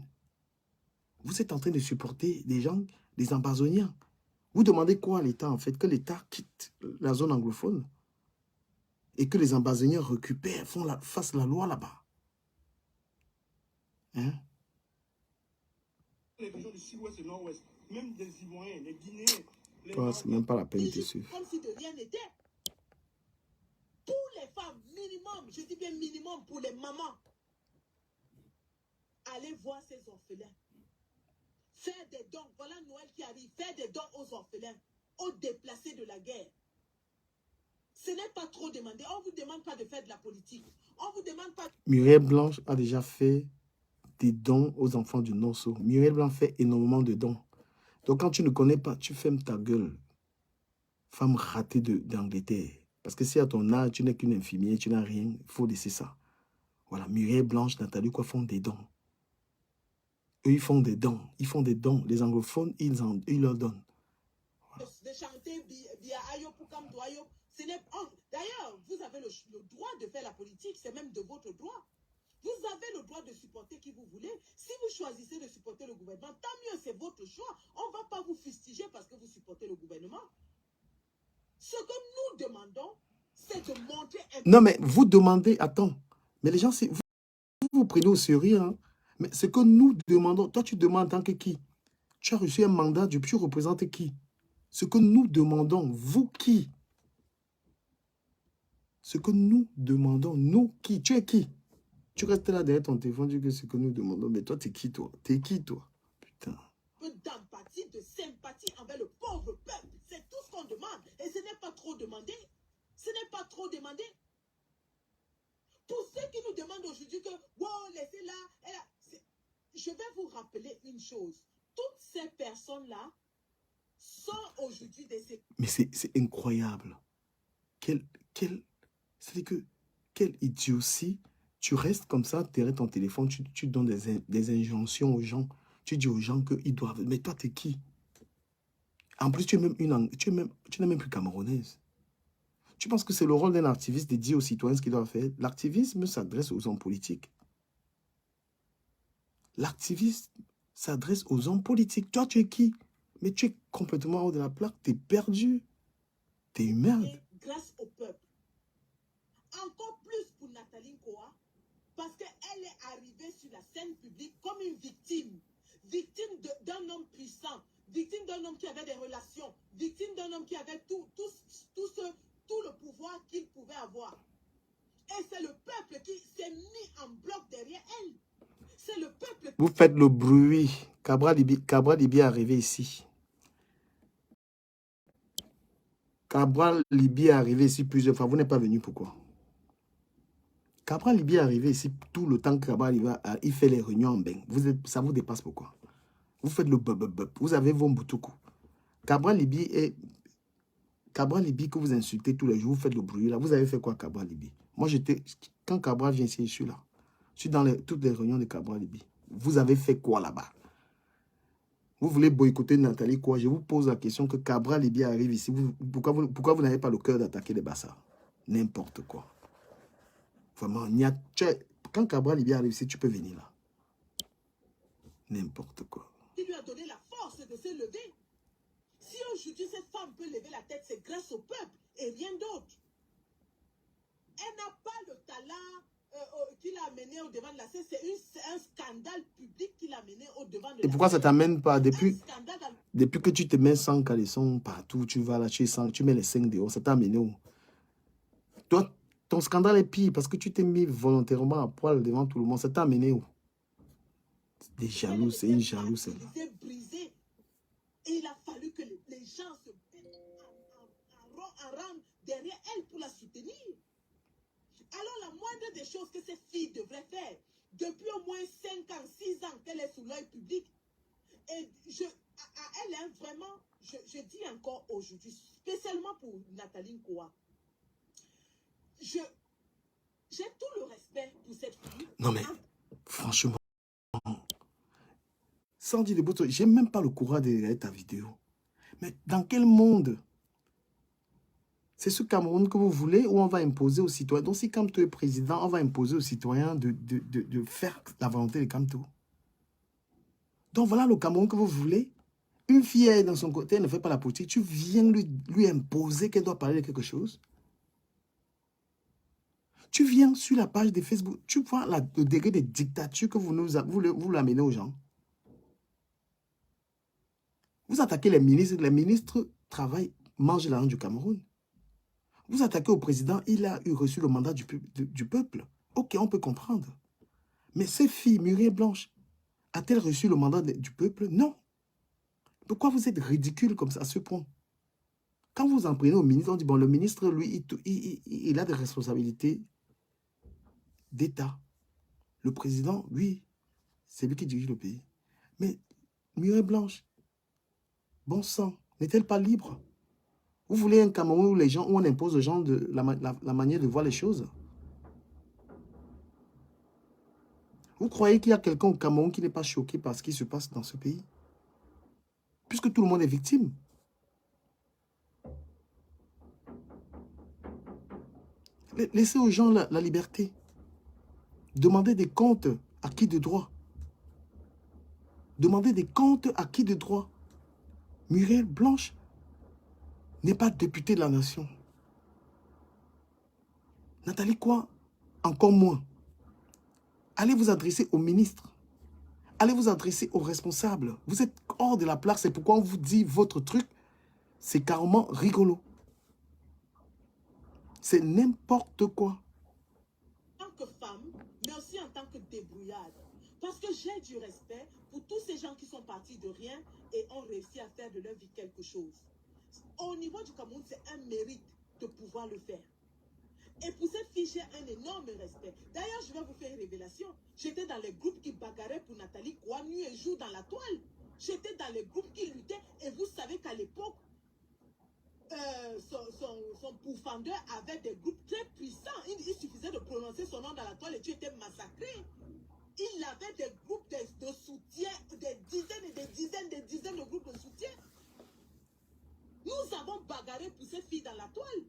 Vous êtes en train de supporter des gens, des ambazoniens. Vous demandez quoi à l'État, en fait? Que l'État quitte la zone anglophone et que les ambazoniens récupèrent, fassent la loi là-bas. Hein? Les régions du sud-ouest et nord-ouest, même des Ivoiriens, les Guinéens, les Toi, c'est même pas la peine de te suivre. Comme si de rien n'était. Pour les femmes, minimum, je dis bien minimum pour les mamans, allez voir ces orphelins. Faire des dons, voilà Noël qui arrive, faire des dons aux orphelins, aux déplacés de la guerre. Ce n'est pas trop demandé. On ne vous demande pas de faire de la politique. On ne vous demande pas... Muriel Blanche a déjà fait des dons aux enfants du Nosso. Muriel Blanche fait énormément de dons. Donc quand tu ne connais pas, tu fermes ta gueule. Femme ratée d'Angleterre. Parce que si à ton âge, tu n'es qu'une infirmière, tu n'as rien, il faut laisser ça. Voilà, Muriel Blanche, Nathalie, quoi, font des dons. Eux, ils font des dons. Ils font des dons. Les anglophones, ils leur donnent. Voilà. De chanter via Ayo Pukam to Ayo. D'ailleurs, vous avez le droit de faire la politique. C'est même de votre droit. Vous avez le droit de supporter qui vous voulez. Si vous choisissez de supporter le gouvernement, tant mieux, c'est votre choix. On ne va pas vous fustiger parce que vous supportez le gouvernement. Ce que nous demandons, c'est de montrer... Non, mais vous demandez... Attends. Mais les gens, vous prenez au sérieux. Hein? Mais ce que nous demandons... Toi, tu demandes en tant que qui? Tu as reçu un mandat, tu représentes qui? Ce que nous demandons, vous qui? Ce que nous demandons, nous qui? Tu es qui? Tu restes là derrière ton téléphone, tu dis que ce que nous demandons. Mais toi, t'es qui, toi? T'es qui, toi? Putain. D'empathie, de sympathie envers le pauvre peuple. C'est tout ce qu'on demande. Et ce n'est pas trop demandé. Ce n'est pas trop demandé. Pour ceux qui nous demandent aujourd'hui que, wow, laissez-la. Je vais vous rappeler une chose. Toutes ces personnes-là sont aujourd'hui des... Mais c'est incroyable. C'est que, quelle idiotie. Tu restes comme ça derrière ton téléphone, tu donnes des injonctions aux gens. Tu dis aux gens qu'ils doivent... Mais toi, t'es qui? En plus, tu n'es même plus camerounaise. Tu penses que c'est le rôle d'un activiste de dire aux citoyens ce qu'ils doivent faire? L'activisme s'adresse aux hommes politiques. L'activiste s'adresse aux hommes politiques. Toi, tu es qui? Mais tu es complètement hors de la plaque. Tu es perdu. Tu es une merde. Grâce au peuple. Encore plus pour Nathalie Koa, parce qu'elle est arrivée sur la scène publique comme une victime. Victime d'un homme puissant. Victime d'un homme qui avait des relations. Victime d'un homme qui avait tout le pouvoir qu'il pouvait avoir. Et c'est le peuple qui s'est mis en bloc derrière elle. C'est le peuple... Vous faites le bruit. Cabral Libi est arrivé ici. Cabral Libi est arrivé ici plusieurs fois. Vous n'êtes pas venu, pourquoi? Cabral Libi est arrivé ici tout le temps que Cabral il fait les réunions en bain. Ça vous dépasse, pourquoi? Vous faites le bub. Vous avez vos boutoukou. Cabral Libi que vous insultez tous les jours, vous faites le bruit là. Vous avez fait quoi, Cabral Libi? Moi, quand Cabral vient ici, je suis là. Je suis dans toutes les réunions de Cabral Libi. Vous avez fait quoi là-bas? Vous voulez boycotter Nathalie quoi? Je vous pose la question que Cabral Libi arrive ici. Pourquoi vous n'avez pas le cœur d'attaquer les Bassards? N'importe quoi. Vraiment, quand Cabral Libi arrive ici, tu peux venir là. N'importe quoi. Qui lui a donné la force de se lever. Si aujourd'hui cette femme peut lever la tête, c'est grâce au peuple et rien d'autre. Elle n'a pas le talent qui l'a amené au devant de la scène. C'est un scandale public qui l'a amené au devant de la scène. Et pourquoi ça t'amène pas depuis que tu te mets sans caleçon partout, tu vas là, tu mets les 5 dehors, ça t'a amené où? Toi, ton scandale est pire parce que tu t'es mis volontairement à poil devant tout le monde, ça t'a amené où? Des jaloux, c'est une jalouse. Il s'est brisé et il a fallu que les gens se mettent devront en rang derrière elle pour la soutenir. Alors la moindre des choses que cette fille devrait faire, depuis au moins 5 ans, 6 ans qu'elle est sous l'œil public, et elle est vraiment, je dis encore aujourd'hui, spécialement pour Nathalie Nkoa, j'ai tout le respect pour cette fille. Non mais, franchement, Sandy Deboto, j'ai même pas le courage de regarder ta vidéo. Mais dans quel monde? C'est ce Cameroun que vous voulez ou on va imposer aux citoyens? Donc si Kamto est président, on va imposer aux citoyens de faire la volonté de Kamto. Donc voilà le Cameroun que vous voulez. Une fille est dans son côté, elle ne fait pas la politique. Tu viens lui imposer qu'elle doit parler de quelque chose. Tu viens sur la page de Facebook, tu vois le degré de dictature que vous l'amenez aux gens. Vous attaquez les ministres travaillent, mangent l'argent du Cameroun. Vous attaquez au président, il a reçu le mandat du peuple. Ok, on peut comprendre. Mais ces filles, Muriel Blanche, a-t-elle reçu le mandat du peuple? Non. Pourquoi vous êtes ridicule comme ça à ce point? Quand vous en prenez au ministre, on dit, bon, le ministre, lui, il a des responsabilités d'État. Le président, oui, c'est lui qui dirige le pays. Mais Muriel Blanche, bon sang, n'est-elle pas libre? Vous voulez un Cameroun où on impose aux gens la manière de voir les choses? Vous croyez qu'il y a quelqu'un au Cameroun qui n'est pas choqué par ce qui se passe dans ce pays? Puisque tout le monde est victime. Laissez aux gens la liberté. Demandez des comptes à qui de droit? Demandez des comptes à qui de droit? Muriel Blanche n'est pas députée de la nation. Nathalie Nkoa, encore moins. Allez vous adresser au ministre. Allez vous adresser aux responsables. Vous êtes hors de la place. C'est pourquoi on vous dit votre truc. C'est carrément rigolo. C'est n'importe quoi. En tant que femme, mais aussi en tant que débrouillarde. Parce que j'ai du respect pour tous ces gens qui sont partis de rien et ont réussi à faire de leur vie quelque chose. Au niveau du Cameroun, c'est un mérite de pouvoir le faire. Et pour cette fille, j'ai un énorme respect. D'ailleurs, je vais vous faire une révélation. J'étais dans les groupes qui bagarraient pour Nathalie Nkoa nuit et jour dans la toile. J'étais dans les groupes qui luttaient. Et vous savez qu'à l'époque, son pourfendeur avait des groupes très puissants. Il suffisait de prononcer son nom dans la toile et tu étais massacré. Il avait des groupes de soutien, des dizaines et des dizaines de groupes de soutien. Nous avons bagarré pour cette fille dans la toile.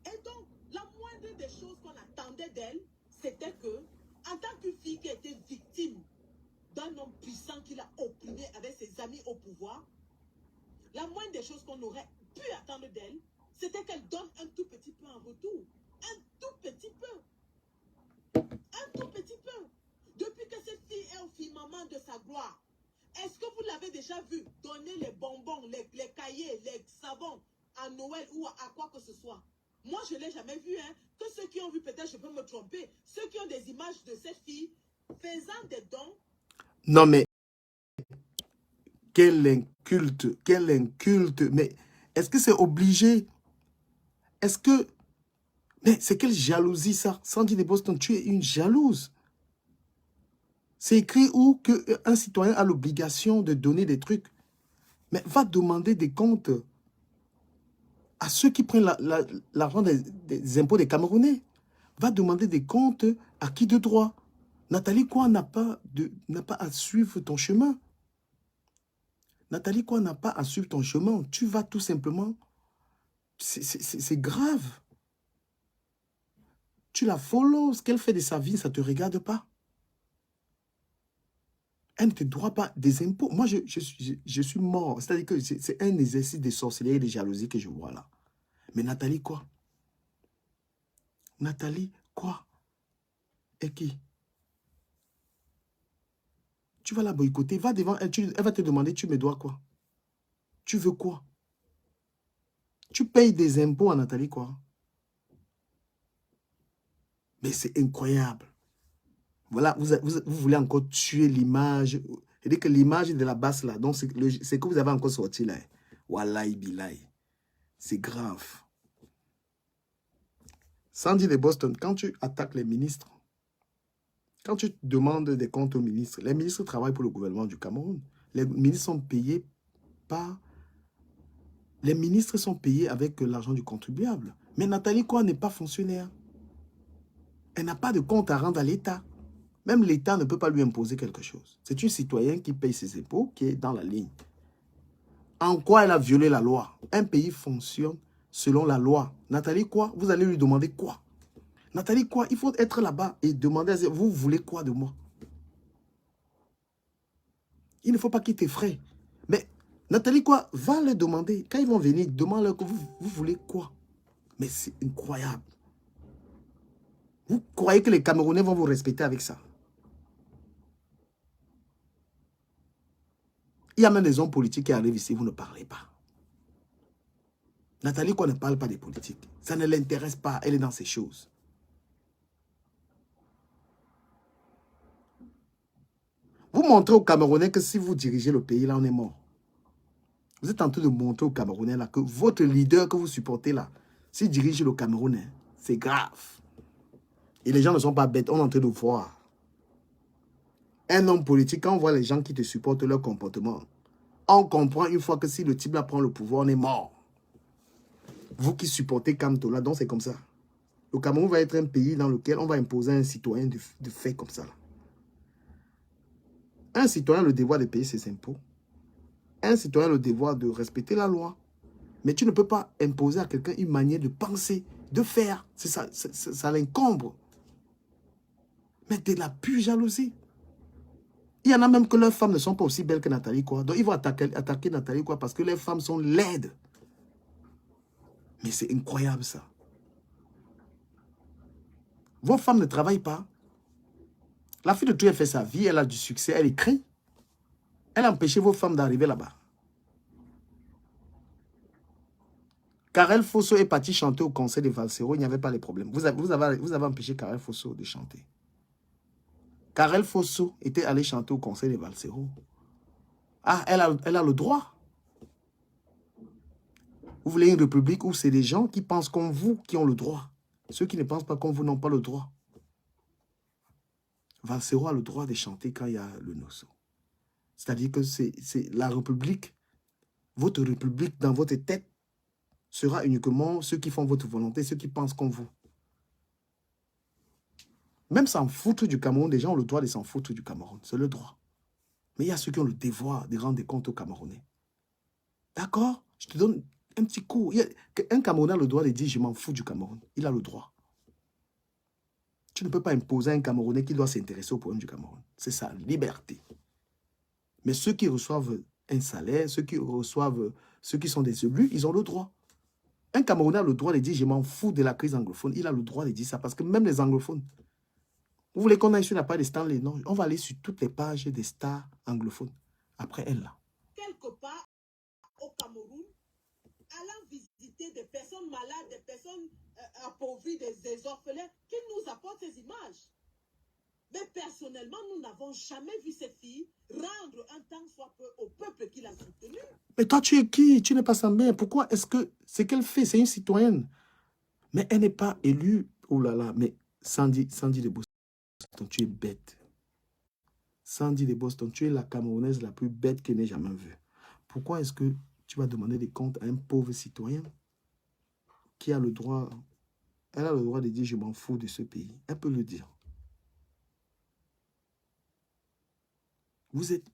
Et donc, la moindre des choses qu'on attendait d'elle, c'était que, en tant que fille qui était victime d'un homme puissant qui l'a opprimée avec ses amis au pouvoir, la moindre des choses qu'on aurait pu attendre d'elle, c'était qu'elle donne un tout petit peu en retour. Un tout petit peu. Un tout petit peu. Depuis que cette fille est au firmament de sa gloire, est-ce que vous l'avez déjà vu donner les bonbons, les cahiers, les savons à Noël ou à quoi que ce soit? Moi, je ne l'ai jamais vu. Hein. Que ceux qui ont vu, peut-être je peux me tromper, ceux qui ont des images de cette fille faisant des dons. Non, mais quel inculte, quel inculte. Mais est-ce que c'est obligé? Est-ce que... Mais c'est quelle jalousie ça? Sandy de Boston, tu es une jalouse. C'est écrit où qu'un citoyen a l'obligation de donner des trucs. Mais va demander des comptes à ceux qui prennent l'argent des impôts des Camerounais. Va demander des comptes à qui de droit? Nathalie Nkoa n'a pas à suivre ton chemin. Nathalie Nkoa n'a pas à suivre ton chemin. Tu vas tout simplement... C'est grave. Tu la follows. Ce qu'elle fait de sa vie, ça ne te regarde pas. Elle ne te doit pas des impôts. Moi, je suis mort. C'est-à-dire que c'est un exercice de sorcellerie et de jalousie que je vois là. Mais Nathalie quoi? Nathalie quoi? Et qui? Tu vas la boycotter. Va devant elle. Elle va te demander, tu me dois quoi? Tu veux quoi? Tu payes des impôts à Nathalie quoi? Mais c'est incroyable. Voilà, vous voulez encore tuer l'image. C'est-à-dire que l'image de la basse là, donc c'est que vous avez encore sorti là. Wallahi billahi. C'est grave. Sandy de Boston, quand tu attaques les ministres, quand tu demandes des comptes aux ministres, les ministres travaillent pour le gouvernement du Cameroun. Les ministres sont payés par... Les ministres sont payés avec l'argent du contribuable. Mais Nathalie Koa n'est pas fonctionnaire. Elle n'a pas de compte à rendre à l'État. Même l'État ne peut pas lui imposer quelque chose. C'est une citoyenne qui paye ses impôts, qui est dans la ligne. En quoi elle a violé la loi? Un pays fonctionne selon la loi. Nathalie Koa, vous allez lui demander quoi? Nathalie Koa, il faut être là-bas et demander, vous voulez quoi de moi? Il ne faut pas qu'ils t'effraient. Mais Nathalie Koa, va leur demander. Quand ils vont venir, demande-leur que vous voulez quoi? Mais c'est incroyable. Vous croyez que les Camerounais vont vous respecter avec ça? Il y a même des hommes politiques qui arrivent ici, vous ne parlez pas. Nathalie Koa ne parle pas des politiques. Ça ne l'intéresse pas, elle est dans ces choses. Vous montrez aux Camerounais que si vous dirigez le pays, là, on est mort. Vous êtes en train de montrer aux Camerounais là, que votre leader que vous supportez là, s'il dirige le Cameroun, c'est grave. Et les gens ne sont pas bêtes, on est en train de voir. Un homme politique, quand on voit les gens qui te supportent, leur comportement, on comprend une fois que si le type là prend le pouvoir, on est mort. Vous qui supportez Kamtola, donc c'est comme ça. Le Cameroun va être un pays dans lequel on va imposer un citoyen de fait comme ça. Là. Un citoyen a le devoir de payer ses impôts. Un citoyen a le devoir de respecter la loi. Mais tu ne peux pas imposer à quelqu'un une manière de penser, de faire. Ça l'incombe. Mais de la pure jalousie. Il y en a même que leurs femmes ne sont pas aussi belles que Nathalie Koa. Donc ils vont attaquer Nathalie Koa parce que les femmes sont laides. Mais c'est incroyable ça. Vos femmes ne travaillent pas. La fille de tout, elle fait sa vie, elle a du succès, elle écrit. Elle a empêché vos femmes d'arriver là-bas. Karel Fosso est parti chanter au concert de Valsero, il n'y avait pas les problèmes. Vous avez empêché Karel Fosso de chanter. Karel Fosso était allé chanter au concert de Valsero. Ah, elle a le droit. Vous voulez une république où c'est des gens qui pensent comme vous qui ont le droit. Ceux qui ne pensent pas comme vous n'ont pas le droit. Valsero a le droit de chanter quand il y a le nosso. C'est-à-dire que c'est la république. Votre république dans votre tête sera uniquement ceux qui font votre volonté, ceux qui pensent comme vous. Même s'en foutre du Cameroun, les gens ont le droit de s'en foutre du Cameroun. C'est le droit. Mais il y a ceux qui ont le devoir de rendre des comptes aux Camerounais. D'accord? Je te donne un petit cours. Un Camerounais a le droit de dire « je m'en fous du Cameroun ». Il a le droit. Tu ne peux pas imposer à un Camerounais qui doit s'intéresser au problème du Cameroun. C'est sa liberté. Mais ceux qui reçoivent un salaire, ceux qui sont des élus, ils ont le droit. Un Camerounais a le droit de dire « je m'en fous de la crise anglophone ». Il a le droit de dire ça parce que même les anglophones, vous voulez qu'on aille sur la page de Stanley? Non, on va aller sur toutes les pages des stars anglophones. Après elle, là. Quelque part au Cameroun, allant visiter des personnes malades, des personnes appauvries, des orphelins, qui nous apportent ces images. Mais personnellement, nous n'avons jamais vu ces filles rendre un tant soit peu au peuple qui l'a soutenu. Mais toi, tu es qui? Tu n'es pas sa mère. Pourquoi est-ce que ce qu'elle fait, c'est une citoyenne? Mais elle n'est pas élue. Oh là là, mais Sandy de Boston, tu es bête. Sandy de Boston, tu es la Camerounaise la plus bête qu'elle n'ait jamais vue. Pourquoi est-ce que tu vas demander des comptes à un pauvre citoyen qui a le droit, elle a le droit de dire je m'en fous de ce pays. Elle peut le dire. Vous êtes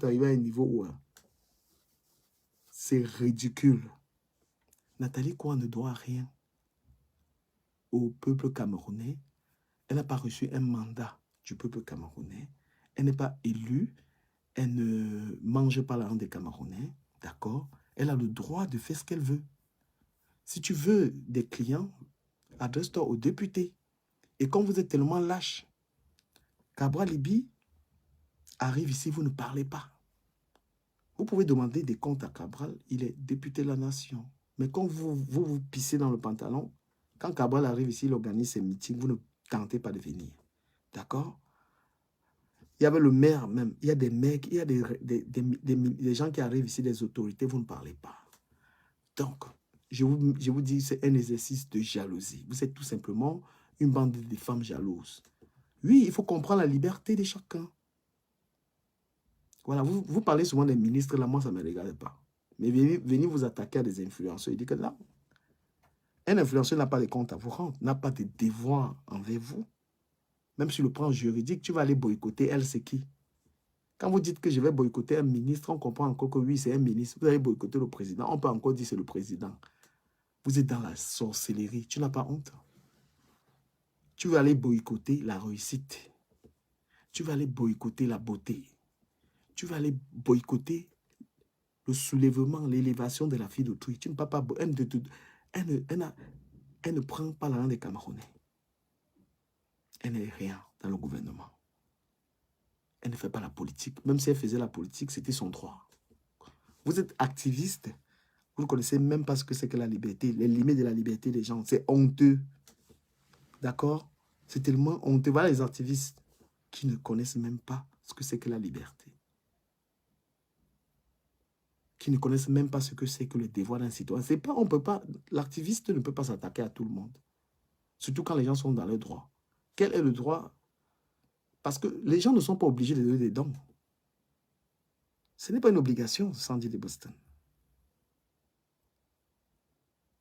arrivé à un niveau où c'est ridicule. Nathalie Koa ne doit rien au peuple camerounais. Elle n'a pas reçu un mandat du peuple camerounais. Elle n'est pas élue. Elle ne mange pas l'argent des Camerounais. D'accord? Elle a le droit de faire ce qu'elle veut. Si tu veux des clients, adresse-toi aux députés. Et quand vous êtes tellement lâche, Cabral Libi arrive ici, vous ne parlez pas. Vous pouvez demander des comptes à Cabral, il est député de la nation. Mais quand vous pissez dans le pantalon, quand Cabral arrive ici, il organise ses meetings, vous ne tentez pas de venir. D'accord? Il y avait le maire même. Il y a des mecs, il y a des gens qui arrivent ici, des autorités, vous ne parlez pas. Donc, je vous dis, c'est un exercice de jalousie. Vous êtes tout simplement une bande de femmes jalouses. Oui, il faut comprendre la liberté de chacun. Voilà, vous parlez souvent des ministres, là, moi, ça ne me regarde pas. Mais venez vous attaquer à des influenceurs. Il dit que là, un influenceur n'a pas de compte à vous rendre, n'a pas de devoir envers vous. Même sur le plan juridique, tu vas aller boycotter, elle, c'est qui? Quand vous dites que je vais boycotter un ministre, on comprend encore que oui, c'est un ministre. Vous allez boycotter le président, on peut encore dire que c'est le président. Vous êtes dans la sorcellerie, tu n'as pas honte. Tu vas aller boycotter la réussite. Tu vas aller boycotter la beauté. Tu vas aller boycotter le soulèvement, l'élévation de la fille d'autrui. Tu ne peux pas... Elle ne prend pas la langue des Camerounais. Elle n'est rien dans le gouvernement. Elle ne fait pas la politique. Même si elle faisait la politique, c'était son droit. Vous êtes activiste. Vous ne connaissez même pas ce que c'est que la liberté. Les limites de la liberté des gens. C'est honteux. D'accord? C'est tellement honteux. Voilà les activistes qui ne connaissent même pas ce que c'est que la liberté. Qui ne connaissent même pas ce que c'est que le devoir d'un citoyen. C'est pas, on peut pas, l'activiste ne peut pas s'attaquer à tout le monde. Surtout quand les gens sont dans leurs droits. Quel est le droit? Parce que les gens ne sont pas obligés de donner des dons. Ce n'est pas une obligation, Sandy de Boston.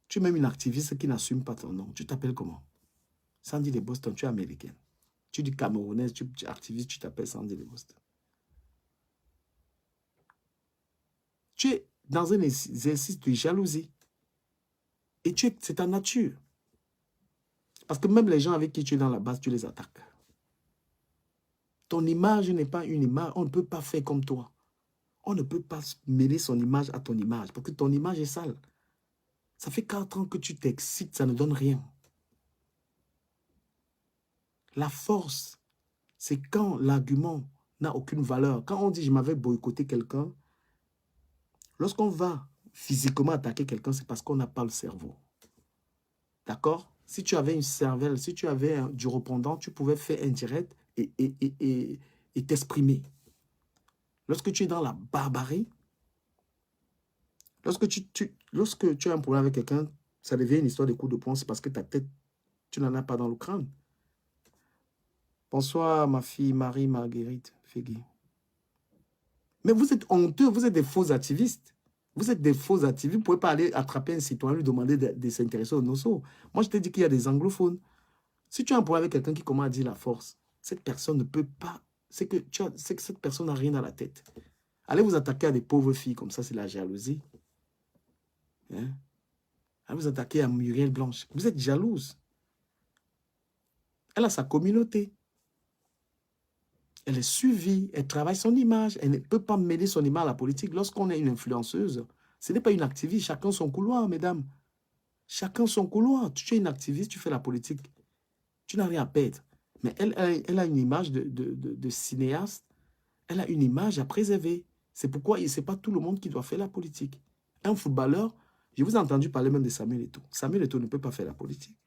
Tu es même une activiste qui n'assume pas ton nom. Tu t'appelles comment? Sandy de Boston, tu es américaine. Tu dis camerounaise, tu es activiste, tu t'appelles Sandy de Boston. Tu es dans un exercice de jalousie. Et c'est ta nature. Parce que même les gens avec qui tu es dans la base, tu les attaques. Ton image n'est pas une image. On ne peut pas faire comme toi. On ne peut pas mêler son image à ton image. Parce que ton image est sale. Ça fait 4 ans que tu t'excites, ça ne donne rien. La force, c'est quand l'argument n'a aucune valeur. Quand on dit « je m'avais boycotté quelqu'un », lorsqu'on va physiquement attaquer quelqu'un, c'est parce qu'on n'a pas le cerveau. D'accord? Si tu avais une cervelle, si tu avais du répondant, tu pouvais faire indirect et t'exprimer. Lorsque tu es dans la barbarie, lorsque tu as un problème avec quelqu'un, ça devient une histoire de coup de poing, c'est parce que ta tête, tu n'en as pas dans le crâne. Bonsoir, ma fille Marie-Marguerite Fegui. Mais vous êtes honteux, vous êtes des faux activistes. Vous êtes des faux activistes. Vous ne pouvez pas aller attraper un citoyen, lui demander de s'intéresser au nosso. Moi, je te dis qu'il y a des anglophones. Si tu as un problème avec quelqu'un qui commence à dire la force, cette personne ne peut pas. C'est que cette personne n'a rien dans la tête. Allez vous attaquer à des pauvres filles comme ça, c'est la jalousie. Hein? Allez vous attaquer à Muriel Blanche. Vous êtes jalouse. Elle a sa communauté. Elle est suivie, elle travaille son image. Elle ne peut pas mêler son image à la politique. Lorsqu'on est une influenceuse, ce n'est pas une activiste. Chacun son couloir, mesdames. Chacun son couloir. Tu es une activiste, tu fais la politique. Tu n'as rien à perdre. Mais elle a une image de cinéaste. Elle a une image à préserver. C'est pourquoi ce n'est pas tout le monde qui doit faire la politique. Un footballeur, je vous ai entendu parler même de Samuel Eto'o. Samuel Eto'o ne peut pas faire la politique.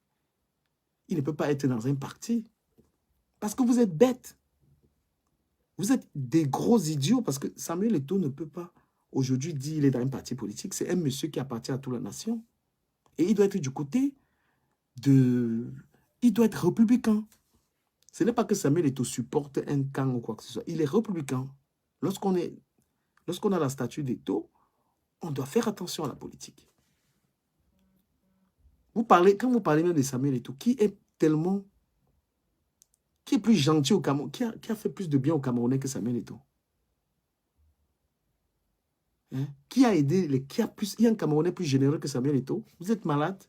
Il ne peut pas être dans un parti. Parce que vous êtes bêtes. Vous êtes des gros idiots parce que Samuel Eto'o ne peut pas aujourd'hui dire qu'il est dans un parti politique. C'est un monsieur qui appartient à toute la nation. Et il doit être du côté de... Il doit être républicain. Ce n'est pas que Samuel Eto'o supporte un camp ou quoi que ce soit. Il est républicain. Lorsqu'on a la statue d'Eto'o, on doit faire attention à la politique. Quand vous parlez même de Samuel Eto'o, qui est plus gentil au Cameroun, qui a fait plus de bien aux Camerounais que Samuel Eto'o? Hein? Qui a aidé, il y a un Camerounais plus généreux que Samuel Eto'o? Vous êtes malade?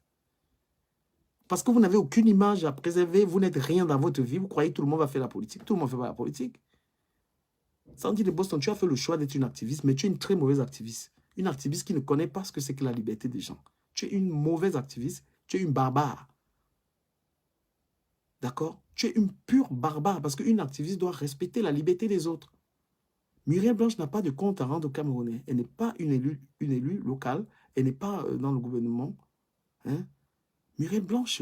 Parce que vous n'avez aucune image à préserver, vous n'êtes rien dans votre vie, vous croyez que tout le monde va faire la politique. Tout le monde ne fait pas la politique. Sandy de Boston, tu as fait le choix d'être une activiste, mais tu es une très mauvaise activiste. Une activiste qui ne connaît pas ce que c'est que la liberté des gens. Tu es une mauvaise activiste, tu es une barbare. D'accord? Tu es une pure barbare, parce qu'une activiste doit respecter la liberté des autres. Muriel Blanche n'a pas de compte à rendre au Camerounais. Elle n'est pas une élue locale, elle n'est pas dans le gouvernement. Hein? Muriel Blanche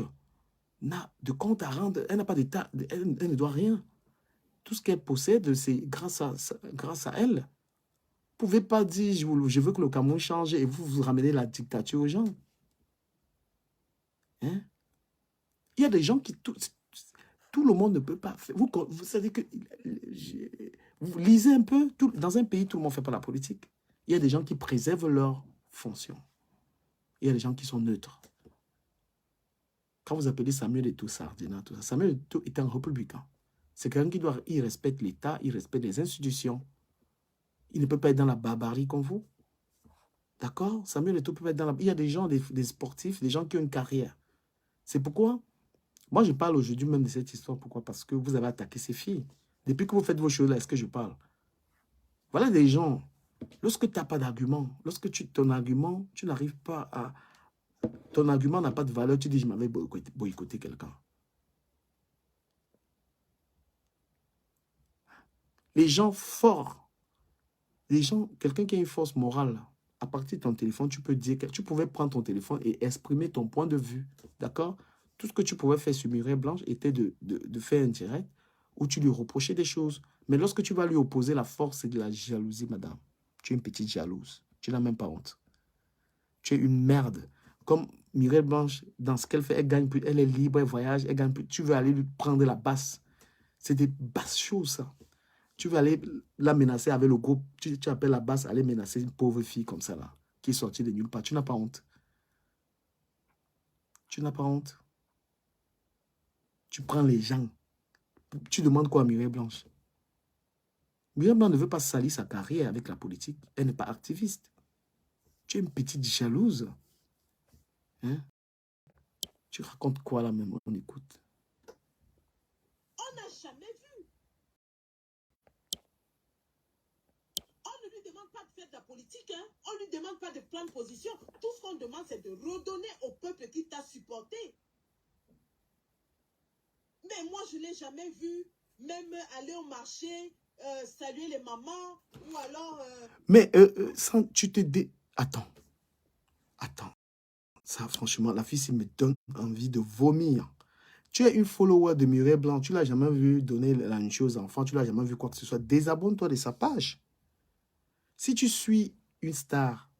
n'a de compte à rendre, elle n'a pas d'état, elle ne doit rien. Tout ce qu'elle possède, c'est grâce à elle. Vous ne pouvez pas dire, je veux que le Cameroun change et vous ramenez la dictature aux gens. Hein? Il y a des gens qui... Tout le monde ne peut pas faire. Vous savez que... Vous lisez un peu. Dans un pays, tout le monde ne fait pas la politique. Il y a des gens qui préservent leurs fonctions. Il y a des gens qui sont neutres. Quand vous appelez Samuel Eto'o Sardina, tout ça, Samuel Eto'o est un républicain. C'est quelqu'un qui doit... Il respecte l'État, il respecte les institutions. Il ne peut pas être dans la barbarie comme vous. D'accord? Samuel Eto'o peut pas être dans la... Il y a des gens, des sportifs, des gens qui ont une carrière. C'est pourquoi... Moi, je parle aujourd'hui même de cette histoire. Pourquoi? Parce que vous avez attaqué ces filles. Depuis que vous faites vos choses là, est-ce que je parle? Voilà des gens. Lorsque tu n'as pas d'argument, lorsque ton argument, tu n'arrives pas à... Ton argument n'a pas de valeur, tu dis, je m'avais boycotté quelqu'un. Les gens forts, les gens, quelqu'un qui a une force morale, à partir de ton téléphone, tu peux dire que tu pouvais prendre ton téléphone et exprimer ton point de vue. D'accord? Tout ce que tu pouvais faire sur Mireille Blanche était de faire un direct où tu lui reprochais des choses. Mais lorsque tu vas lui opposer la force et de la jalousie, madame, tu es une petite jalouse. Tu n'as même pas honte. Tu es une merde. Comme Mireille Blanche, dans ce qu'elle fait, elle gagne plus, elle est libre, elle voyage, elle gagne plus. Tu veux aller lui prendre la basse. C'est des basses choses, ça. Tu veux aller la menacer avec le groupe. Tu appelles la basse, aller menacer une pauvre fille comme ça, là, qui est sortie de nulle part. Tu n'as pas honte. Tu n'as pas honte. Tu prends les gens. Tu demandes quoi à Mireille Blanche? Mireille Blanche ne veut pas salir sa carrière avec la politique. Elle n'est pas activiste. Tu es une petite jalouse. Hein? Tu racontes quoi là même? On écoute. On n'a jamais vu. On ne lui demande pas de faire de la politique. Hein? On ne lui demande pas de prendre position. Tout ce qu'on demande, c'est de redonner au peuple qui t'a supporté. Mais moi, je ne l'ai jamais vu. Même aller au marché, saluer les mamans, ou alors... Mais tu te dis... Attends. Ça, franchement, la fille, me donne envie de vomir. Tu es une follower de Mireille Blanc. Tu ne l'as jamais vu donner la même chose à l'enfant. Tu ne l'as jamais vu quoi que ce soit. Désabonne-toi de sa page. Si tu suis une star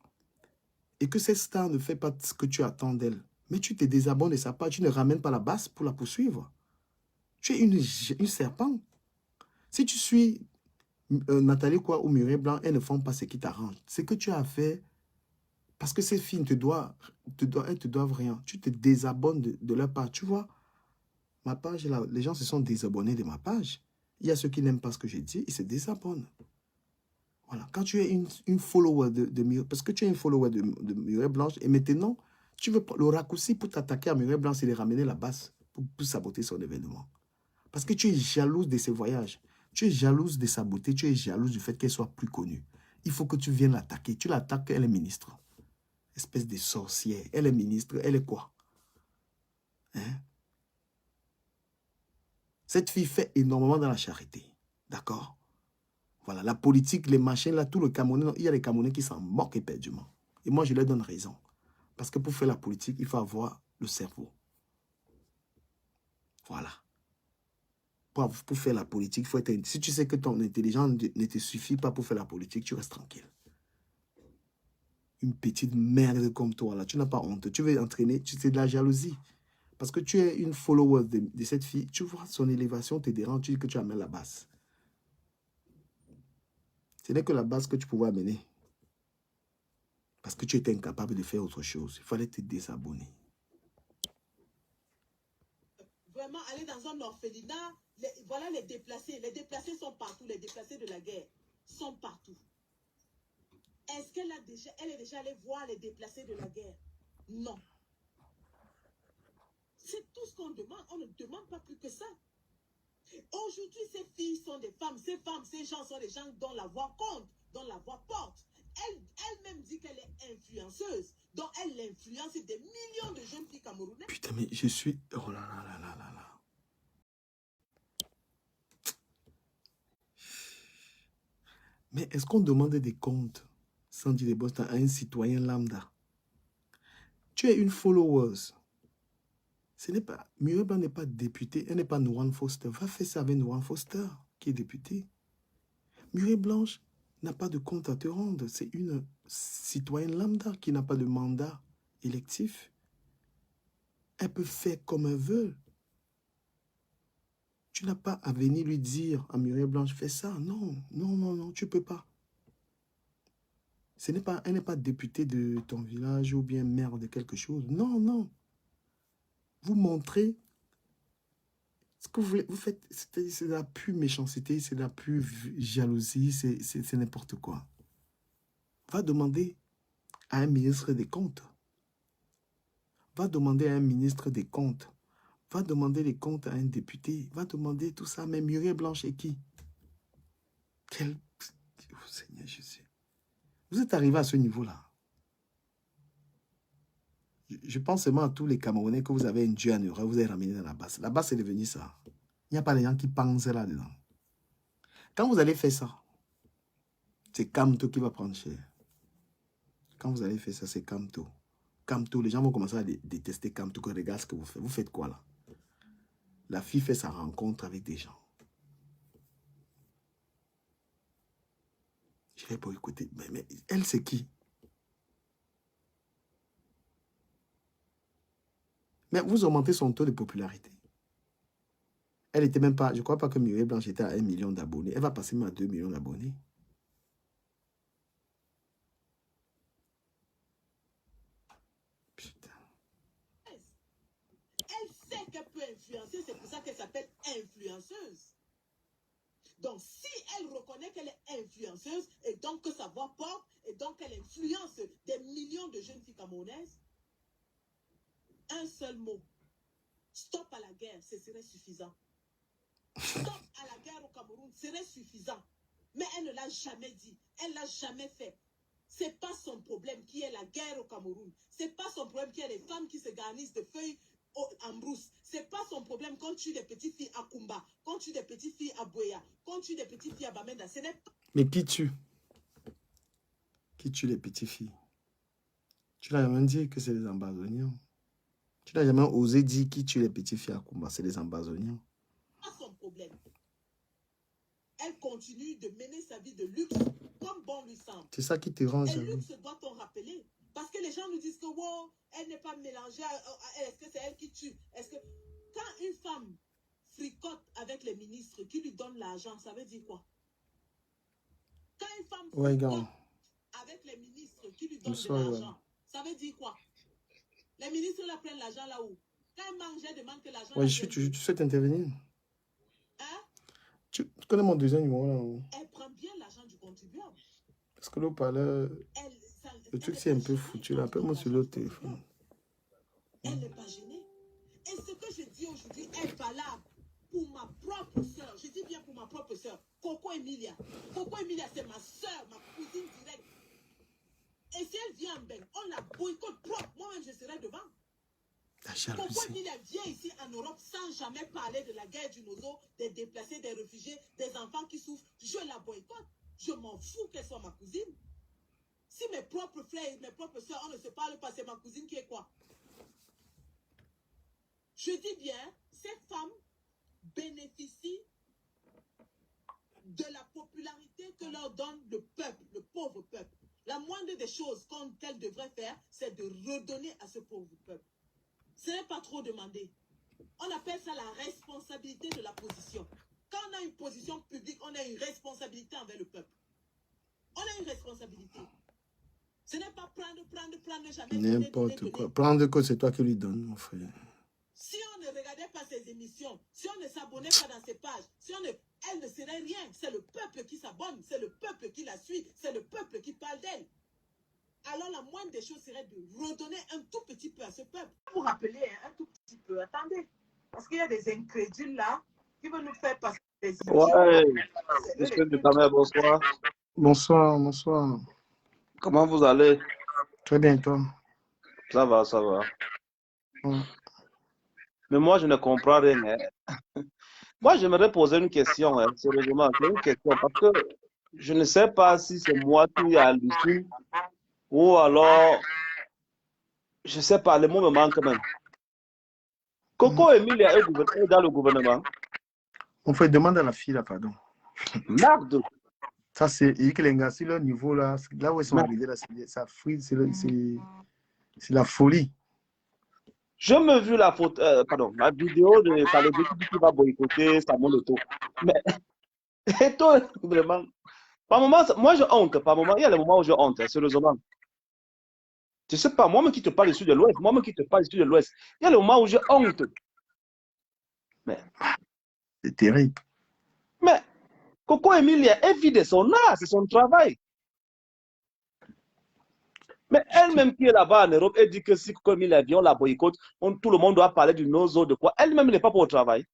et que cette star ne fait pas ce que tu attends d'elle, mais tu te désabonnes de sa page, tu ne ramènes pas la basse pour la poursuivre. Tu es une serpent. Si tu suis Nathalie quoi ou Mireille Blanc, elles ne font pas ce qui t'arrange. Ce que tu as fait, parce que ces filles elles te doivent rien. Tu te désabonnes de leur page. Tu vois, ma page, là, les gens se sont désabonnés de ma page. Il y a ceux qui n'aiment pas ce que j'ai dit, ils se désabonnent. Voilà. Quand tu es une follower de Mireille, parce que tu es une follower de Mireille Blanche, et maintenant, tu veux le raccourci pour t'attaquer à Mireille Blanche, c'est de ramener la basse pour saboter son événement. Parce que tu es jalouse de ses voyages. Tu es jalouse de sa beauté. Tu es jalouse du fait qu'elle soit plus connue. Il faut que tu viennes l'attaquer. Tu l'attaques, elle est ministre. Espèce de sorcière. Elle est ministre. Elle est quoi? Hein? Cette fille fait énormément dans la charité. D'accord? Voilà, la politique, les machins, là, tout le Camerounais, il y a les Camerounais qui s'en moquent éperdument. Et moi, je leur donne raison. Parce que pour faire la politique, il faut avoir le cerveau. Voilà. Pour faire la politique, il faut être... Si tu sais que ton intelligence ne te suffit pas pour faire la politique, tu restes tranquille. Une petite merde comme toi, là, tu n'as pas honte. Tu veux entraîner, c'est de la jalousie. Parce que tu es une follower de cette fille, tu vois son élévation te dérange, tu dis que tu amènes la basse. Ce n'est que la base que tu pouvais amener. Parce que tu étais incapable de faire autre chose. Il fallait te désabonner. Vraiment, aller dans un orphelinat, voilà les déplacés. Les déplacés sont partout. Les déplacés de la guerre sont partout. Est-ce qu'elle est déjà allée voir les déplacés de la guerre? Non. C'est tout ce qu'on demande. On ne demande pas plus que ça. Aujourd'hui, ces filles sont des femmes. Ces gens sont des gens dont la voix compte, dont la voix porte. Elle-même dit qu'elle est influenceuse. Donc, elle influence des millions de jeunes filles camerounaises. Putain, mais je suis... Oh là là là là là là. Mais est-ce qu'on demande des comptes, sans dire des boss, à un citoyen lambda? Tu es une follower. Ce n'est pas... Mireille Blanc n'est pas députée, elle n'est pas Nouane Foster. Va faire ça avec Nouane Foster, qui est députée. Muriel Blanche n'a pas de compte à te rendre. C'est une citoyenne lambda qui n'a pas de mandat électif. Elle peut faire comme elle veut. Tu n'as pas à venir lui dire à Muriel Blanche, fais ça. Non, non, non, non, tu ne peux pas. Elle n'est pas députée de ton village ou bien maire de quelque chose. Non, non. Vous montrez ce que vous voulez. Vous faites, c'est de la pure méchanceté, c'est de la pure jalousie, c'est n'importe quoi. Va demander à un ministre des Comptes. Va demander à un ministre des Comptes. Va demander les comptes à un député. Va demander tout ça. Mais Muriel Blanche est qui? Quel... Oh, Seigneur Jésus. Vous êtes arrivé à ce niveau-là. Je pense seulement à tous les Camerounais que vous avez induits en erreur. Vous avez ramené dans la base. La base est devenue ça. Il n'y a pas de gens qui pensent là-dedans. Quand vous allez faire ça, c'est Camto qui va prendre cher. Quand vous allez faire ça, c'est Camto. Camto, les gens vont commencer à détester Camto. Regarde ce que vous faites. Vous faites quoi là? La fille fait sa rencontre avec des gens. Je vais pas écouter. Mais elle, c'est qui? Mais vous augmentez son taux de popularité. Elle n'était même pas... Je ne crois pas que Muriel Blanche était à 1 million d'abonnés. Elle va passer même à 2 millions d'abonnés. Putain. Elle sait qu'elle peut influencer, c'est pour ça qu'elle s'appelle influenceuse. Donc, si elle reconnaît qu'elle est influenceuse, et donc que sa voix porte, et donc qu'elle influence des millions de jeunes filles camerounaises, un seul mot, stop à la guerre, ce serait suffisant. Stop à la guerre au Cameroun serait suffisant. Mais elle ne l'a jamais dit, elle ne l'a jamais fait. C'est pas son problème qui est la guerre au Cameroun. C'est pas son problème qu'il y a des femmes qui se garnissent de feuilles en brousse. C'est pas son problème quand tu es des petites filles à Kumba, quand tu es des petites filles à Boya, quand tu es des petites filles à Bamenda. Ce n'est pas... Mais qui tue? Qui tue les petites filles? Tu n'as jamais dit que c'est les ambazoniens. Tu n'as jamais osé dire qui tue les petites filles à Kumba, c'est les ambazoniens. Pas son problème. Elle continue de mener sa vie de luxe comme bon lui semble. C'est ça qui te rend Et jaloux. luxe doit-on rappeler? Parce que les gens nous disent que wow, elle n'est pas mélangée à elle. Est-ce que c'est elle qui tue? Est-ce que quand une femme fricote avec les ministres qui lui donnent l'argent, ça veut dire quoi? Quand une femme fricote avec les ministres qui lui donnent de l'argent, ça veut dire quoi? Les ministres la prennent l'argent là-haut. Quand elle mange, elle demande que l'argent... Oui, tu souhaites intervenir? Hein? Tu connais mon deuxième numéro là? Elle prend bien l'argent du contribuable. Parce que là, parlait... Le truc, c'est un peu foutu là. Appelle-moi sur l'autre téléphone. Elle n'est pas gênée. Et ce que je dis aujourd'hui est valable pour ma propre soeur. Je dis bien pour ma propre soeur. Coco Emilia. Coco Emilia, c'est ma soeur, ma cousine directe. Et si elle vient en Beng, on la boycotte propre. Moi-même, je serai devant. Coco Emilia vient ici en Europe sans jamais parler de la guerre du Nozo, des déplacés, des réfugiés, des enfants qui souffrent. Je la boycotte. Je m'en fous qu'elle soit ma cousine. Si mes propres frères et mes propres soeurs, on ne se parle pas, c'est ma cousine qui est quoi? Je dis bien, ces femmes bénéficient de la popularité que leur donne le peuple, le pauvre peuple. La moindre des choses qu'elle devrait faire, c'est de redonner à ce pauvre peuple. Ce n'est pas trop demandé. On appelle ça la responsabilité de la position. Quand on a une position publique, on a une responsabilité envers le peuple. On a une responsabilité. Ce n'est pas prendre, jamais. N'importe quoi. Prendre que c'est toi qui lui donnes, mon frère. Si on ne regardait pas ses émissions, si on ne s'abonnait pas dans ses pages, elle ne serait rien. C'est le peuple qui s'abonne, c'est le peuple qui la suit, c'est le peuple qui parle d'elle. Alors la moindre des choses serait de redonner un tout petit peu à ce peuple. Pour rappeler un tout petit peu, attendez, parce qu'il y a des incrédules là qui veulent nous faire passer des émissions. Ouais, monsieur Dutamel, bonsoir. Bonsoir, bonsoir. Comment vous allez? Très bien, toi? Ça va, ça va. Mais moi, je ne comprends rien. Moi, j'aimerais poser une question, sérieusement. C'est une question parce que je ne sais pas si c'est moi qui hallucine ou alors, je ne sais pas, le mot me manque même. Coco Emilia est dans le gouvernement. On fait demande à la fille là, pardon. Merde. Ça, c'est que les gars, sur leur niveau, là où ils sont Merde. arrivés, là, ça fouille, c'est la folie. Je me vu la photo, pardon, la vidéo de Kalodji qui dit qu'il va boycotter Samuel Eto'o. Mais Eto'o, vraiment, par moment, moi je honte, par moment, il y a des moments où je honte, hein, sérieusement. Je sais pas, moi-même qui te parle du sud de l'Ouest, moi-même qui te parle du sud de l'Ouest, il y a des moments où je honte. C'est terrible. Mais Coco Emilia est vide de son art, c'est son travail. Mais elle-même qui est là-bas en Europe, elle dit que si Coco Emilia vient, on la boycotte, tout le monde doit parler du nozo, de quoi. Elle-même n'est pas pour le travail.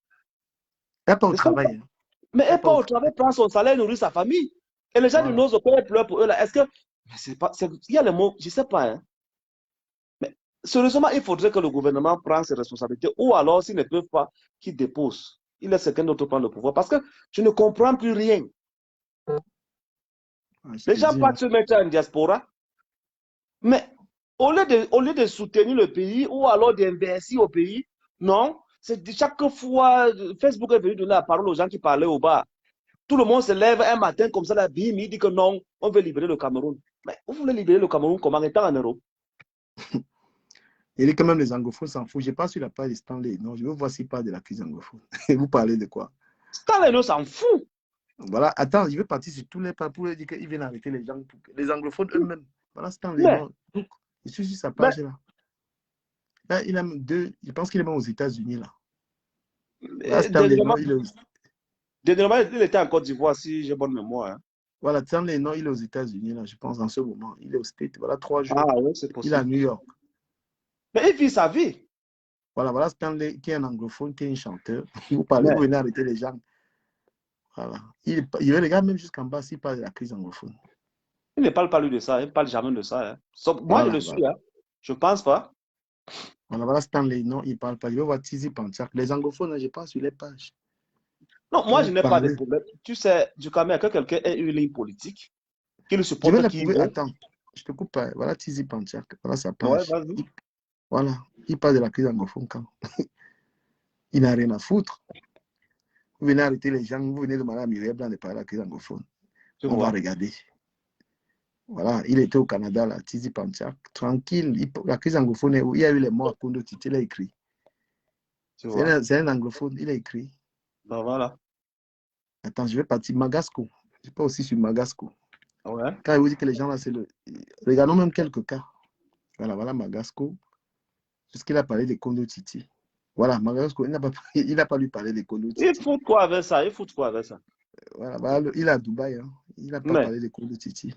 Elle n'est pas au travail. Hein. Mais elle n'est pas au travail, prend son salaire, nourrit sa famille. Et les gens du nozo, quand elle pleure pour eux, là, est-ce que. Mais c'est pas. Il y a les mots, je ne sais pas. Hein. Mais sérieusement, il faudrait que le gouvernement prenne ses responsabilités, ou alors, s'ils ne peuvent pas, qu'ils déposent. Il laisse quelqu'un d'autre prendre le pouvoir. Parce que je ne comprends plus rien. Les gens partent se mettre en diaspora. Mais au lieu de soutenir le pays ou alors d'investir au pays, non, c'est chaque fois, Facebook est venu donner la parole aux gens qui parlaient au bas. Tout le monde se lève un matin comme ça, la bim, il dit que non, on veut libérer le Cameroun. Mais vous voulez libérer le Cameroun comment étant en Europe? Il dit que même les anglophones s'en foutent. Je n'ai pas sur la page de Stanley. Non, je veux voir s'il parle de la crise anglophone. Vous parlez de quoi? Stanley ne s'en fout. Voilà, attends, je vais partir sur tous les pas pour dire qu'ils viennent arrêter les gens, les anglophones eux-mêmes. Voilà, Stanley. Mais, je suis sur sa page là. Là, il a deux, je pense qu'il est même aux États-Unis là. Voilà, Stanley, dernièrement, il était en Côte d'Ivoire, si j'ai bonne mémoire. Hein. Voilà, Stanley, non, il est aux États-Unis là, je pense, en ce moment. Il est aux States. Voilà, 3 jours. Ah oui, c'est possible. Il est à New York. Mais il vit sa vie. Voilà, Stanley, qui est un anglophone, qui est un chanteur. Vous parlez, vous venez arrêter les gens. Voilà. Il regarde même jusqu'en bas s'il parle de la crise anglophone. Il ne parle pas lui de ça, il ne parle jamais de ça. Hein. Moi, je le suis, hein. Je ne pense pas. Voilà, Stanley, non, il ne parle pas. Je vais voir Tizi Panchak. Les anglophones, je passe sur les pages. Non, moi, je n'ai pas de problème. Tu sais, du Cameroun, que quelqu'un ait une ligne politique, qu'il supporte. Je vais le prouver. Attends, je te coupe pas. Voilà Tizi Panchak. Voilà sa page. Ouais, vas-y. Voilà, il parle de la crise anglophone quand il n'a rien à foutre. Vous venez arrêter les gens, vous venez demander à Mireille Blanc de parler de la crise anglophone. On va regarder. Voilà, il était au Canada, là, Tizi Panchak, tranquille. La crise anglophone, il y a eu les morts à Kondo Titi, il a écrit. C'est un anglophone, il a écrit. Ben voilà. Attends, je vais partir. Magasco. Je suis pas aussi sur Magasco. Ouais. Quand il vous dit que les gens là, c'est le. Regardons même quelques cas. Voilà Magasco. Puisqu'il a parlé de Kondo Titi. Voilà, Magasco, il n'a pas lui parlé de Kondo Titi. Il fout quoi avec ça? Voilà, il est à Dubaï. Hein. Il n'a pas parlé de Kondo Titi.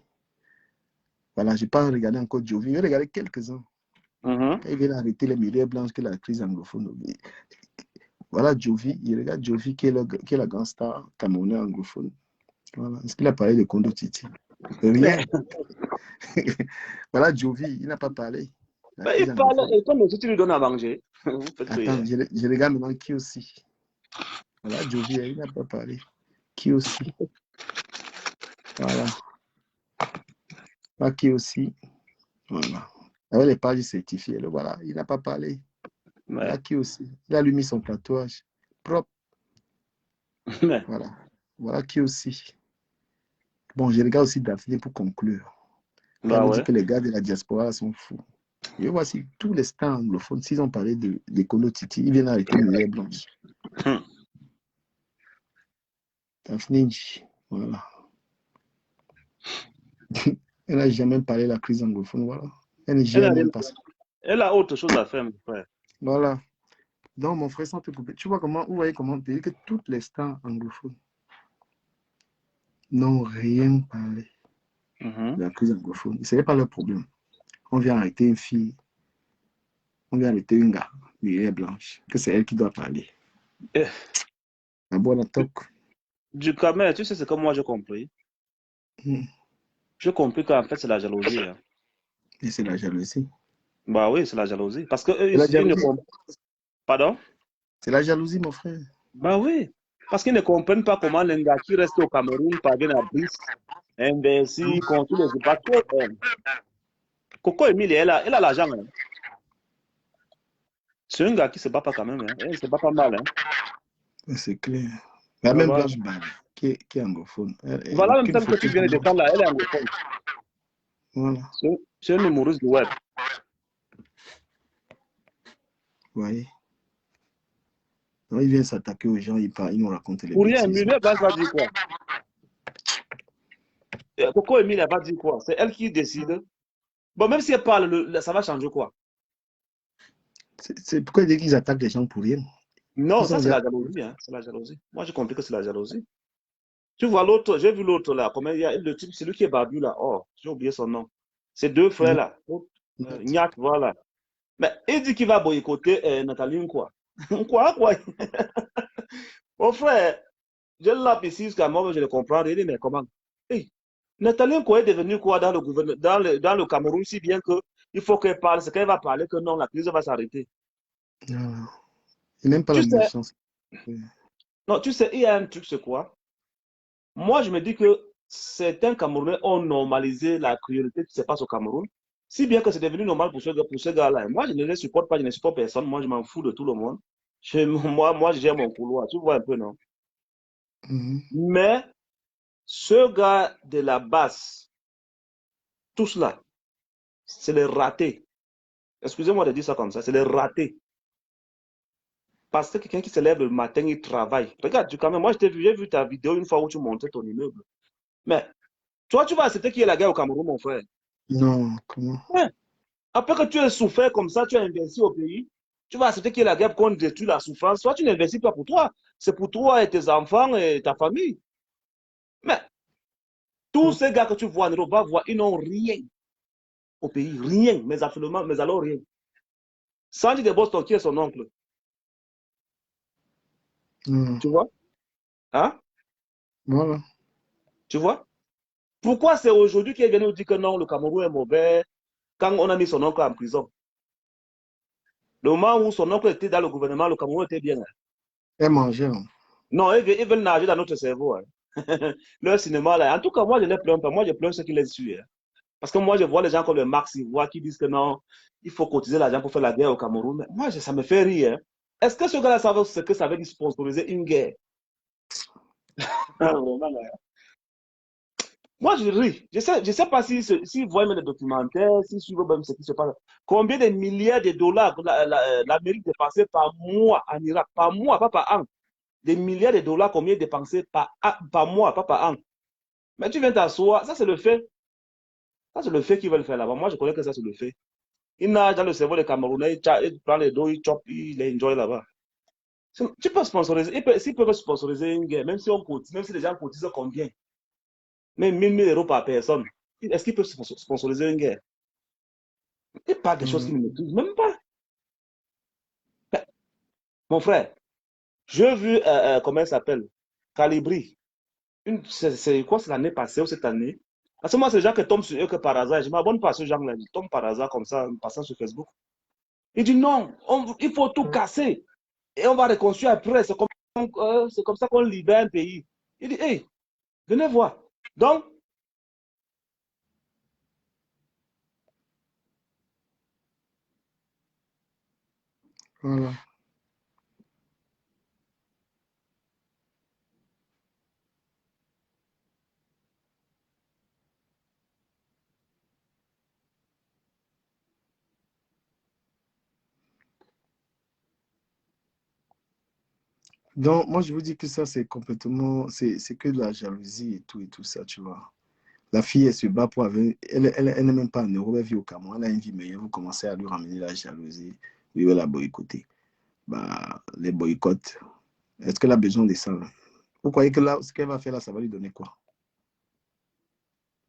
Voilà, je n'ai pas regardé encore Jovi. Je vais regarder quelques-uns. Quand il vient arrêter les milliers blanches que la crise anglophone. Voilà Jovi. Il regarde Jovi qui est la grande star camerounaise anglophone. Voilà. Est-ce qu'il a parlé de Kondo Titi? Rien. Voilà Jovi, il n'a pas parlé. Mais il parle, et comme tu lui donnes à manger. Attends, je regarde maintenant qui aussi. Voilà Jovi, il n'a pas parlé. Qui aussi? Voilà. Qui aussi. Voilà. Avec les pages certifiées, voilà, il n'a pas parlé. Voilà qui aussi. Il a lui mis son tatouage propre. Voilà. Voilà qui aussi. Bon, je regarde aussi Daphné pour conclure. On dit que les gars de la diaspora sont fous. Je vois si tous les stars anglophones, s'ils ont parlé de Kondo Titi, ils viennent arrêter les blanches. Daphné, voilà. Elle n'a jamais parlé de la crise anglophone, voilà. Elle n'est jamais passée. Elle a autre chose à faire, mon frère. Voilà. Donc, mon frère, sans te couper, tu vois comment, vous voyez comment te dire que toutes les stars anglophones n'ont rien parlé de la crise anglophone. Ce n'est pas leur problème. On vient arrêter une fille, on vient arrêter une gars, elle est blanche, que c'est elle qui doit parler. La bonne toque. Du Cameroun, tu sais ce que moi j'ai compris. J'ai compris qu'en fait c'est la jalousie. Hein. Et c'est la jalousie. Bah oui, c'est la jalousie. Parce que eux, ils ne comprennent. Pardon? C'est la jalousie, mon frère. Bah oui. Parce qu'ils ne comprennent pas comment les gars qui restent au Cameroun parviennent à Brice, investir, construire les épatés. Coco Emilie, elle a l'argent. Hein. C'est un gars qui se bat pas quand même. Hein. Elle se bat pas mal. Hein. C'est clair. La même blanche balle. qui est anglophone. Voilà même Aucune celle que photo tu viens de de moi. défendre là, elle est anglophone. Voilà. C'est un humoriste du web. Vous voyez. Donc, il vient s'attaquer aux gens, il nous raconte les Pour rien, bêtises. Muller va dire quoi? Coco Emile, elle va dire quoi? C'est elle qui décide. Bon, même si elle parle, ça va changer quoi? C'est pourquoi il dit qu'ils attaquent les gens pour rien. Non, Ils ça ont c'est déjà... la jalousie. Hein. C'est la jalousie. Moi, j'ai compris que c'est la jalousie. Tu vois l'autre, j'ai vu l'autre là. Comment il y a le type, c'est lui qui est barbu là. Oh, j'ai oublié son nom. Ces deux frères là. Nyak, voilà. Mais il dit qu'il va boycotter Nathalie quoi. Quoi? Mon frère, je l'ai ici jusqu'à moi, je le comprends. Il dit, mais comment? Hey, Nathalie quoi est devenue quoi dans le gouvernement, dans le Cameroun, si bien que il faut qu'elle parle, c'est qu'elle va parler que non, la crise va s'arrêter. Non. Il n'aime pas Tu la sais, méchance. non, tu sais, il y a un truc, c'est quoi? Moi, je me dis que certains Camerounais ont normalisé la cruauté qui se passe au Cameroun, si bien que c'est devenu normal pour ce gars-là. Moi, je ne les supporte pas, je ne supporte personne. Moi, je m'en fous de tout le monde. Moi, j'ai mon couloir. Tu vois un peu, non? Mais ce gars de la base, tous là, c'est les ratés. Excusez-moi de dire ça comme ça, c'est les ratés. Parce que quelqu'un qui se lève le matin, il travaille. Regarde, quand même, moi, j'ai vu ta vidéo une fois où tu montrais ton immeuble. Mais toi, tu vas accepter qu'il y ait la guerre au Cameroun, mon frère. Non, comment? Ouais. Après que tu aies souffert comme ça, tu as investi au pays, tu vas accepter qu'il y ait la guerre pour qu'on détruise la souffrance. Soit tu n'investis pas pour toi, c'est pour toi et tes enfants et ta famille. Mais tous ces gars que tu vois en Europe, ils n'ont rien au pays, rien, mais absolument, mais alors rien. Sandy de Boston, qui est son oncle? Tu vois? Hein? Voilà. Tu vois? Pourquoi c'est aujourd'hui qu'il vient nous dire que non, le Cameroun est mauvais quand on a mis son oncle en prison? Le moment où son oncle était dans le gouvernement, le Cameroun était bien. Elle mangeait. Non, ils veulent nager dans notre cerveau. Hein. Leur cinéma, là. En tout cas, moi, je ne les plains pas. Moi, je plains ceux qui les suivent. Hein. Parce que moi, je vois les gens comme le Max Ivoire qui disent que non, il faut cotiser l'argent pour faire la guerre au Cameroun. Mais moi, ça me fait rire. Hein. Est-ce que ce gars-là savait ce que ça veut dire sponsoriser une guerre? Moi, je ris. Je sais pas si voient même les documentaires, si suivent même ce qui se passe. Combien de milliards de dollars l'Amérique dépensait par mois en Irak? Par mois, pas par an. Des milliards de dollars, combien dépensés par mois, pas par an. Mais tu viens t'asseoir, ça c'est le fait. Ça c'est le fait qu'ils veulent faire là-bas. Moi, je connais que ça c'est le fait. Il nage dans le cerveau des Camerounais, il prend les dos, il chope, il enjoy là-bas. Tu peux sponsoriser, s'ils peuvent sponsoriser une guerre, même si on cotise, même si les gens cotisent combien? Même 1000 euros par personne. Est-ce qu'ils peuvent sponsoriser une guerre? C'est pas des choses qu'ils ne maîtrisent même pas. Ben, mon frère, j'ai vu, comment elle s'appelle? Calibri. C'est quoi, c'est l'année passée ou cette année? Parce que moi, c'est les gens qui tombent sur eux que par hasard. Je ne m'abonne pas à ce genre-là. Ils tombent par hasard comme ça, en passant sur Facebook. Il dit non, il faut tout casser. Et on va reconstruire après. C'est comme ça qu'on libère un pays. Il dit, hey, venez voir. Donc, Voilà. Donc, moi, je vous dis que ça, c'est complètement, c'est que de la jalousie et tout ça, tu vois. La fille, elle se bat pour avoir, elle n'est même pas en Europe, elle vit au Cameroun, elle a une vie meilleure, vous commencez à lui ramener la jalousie, vous voulez la boycotter. Bah, les boycotts, est-ce qu'elle a besoin de ça, là? Vous croyez que là, ce qu'elle va faire là, ça va lui donner quoi?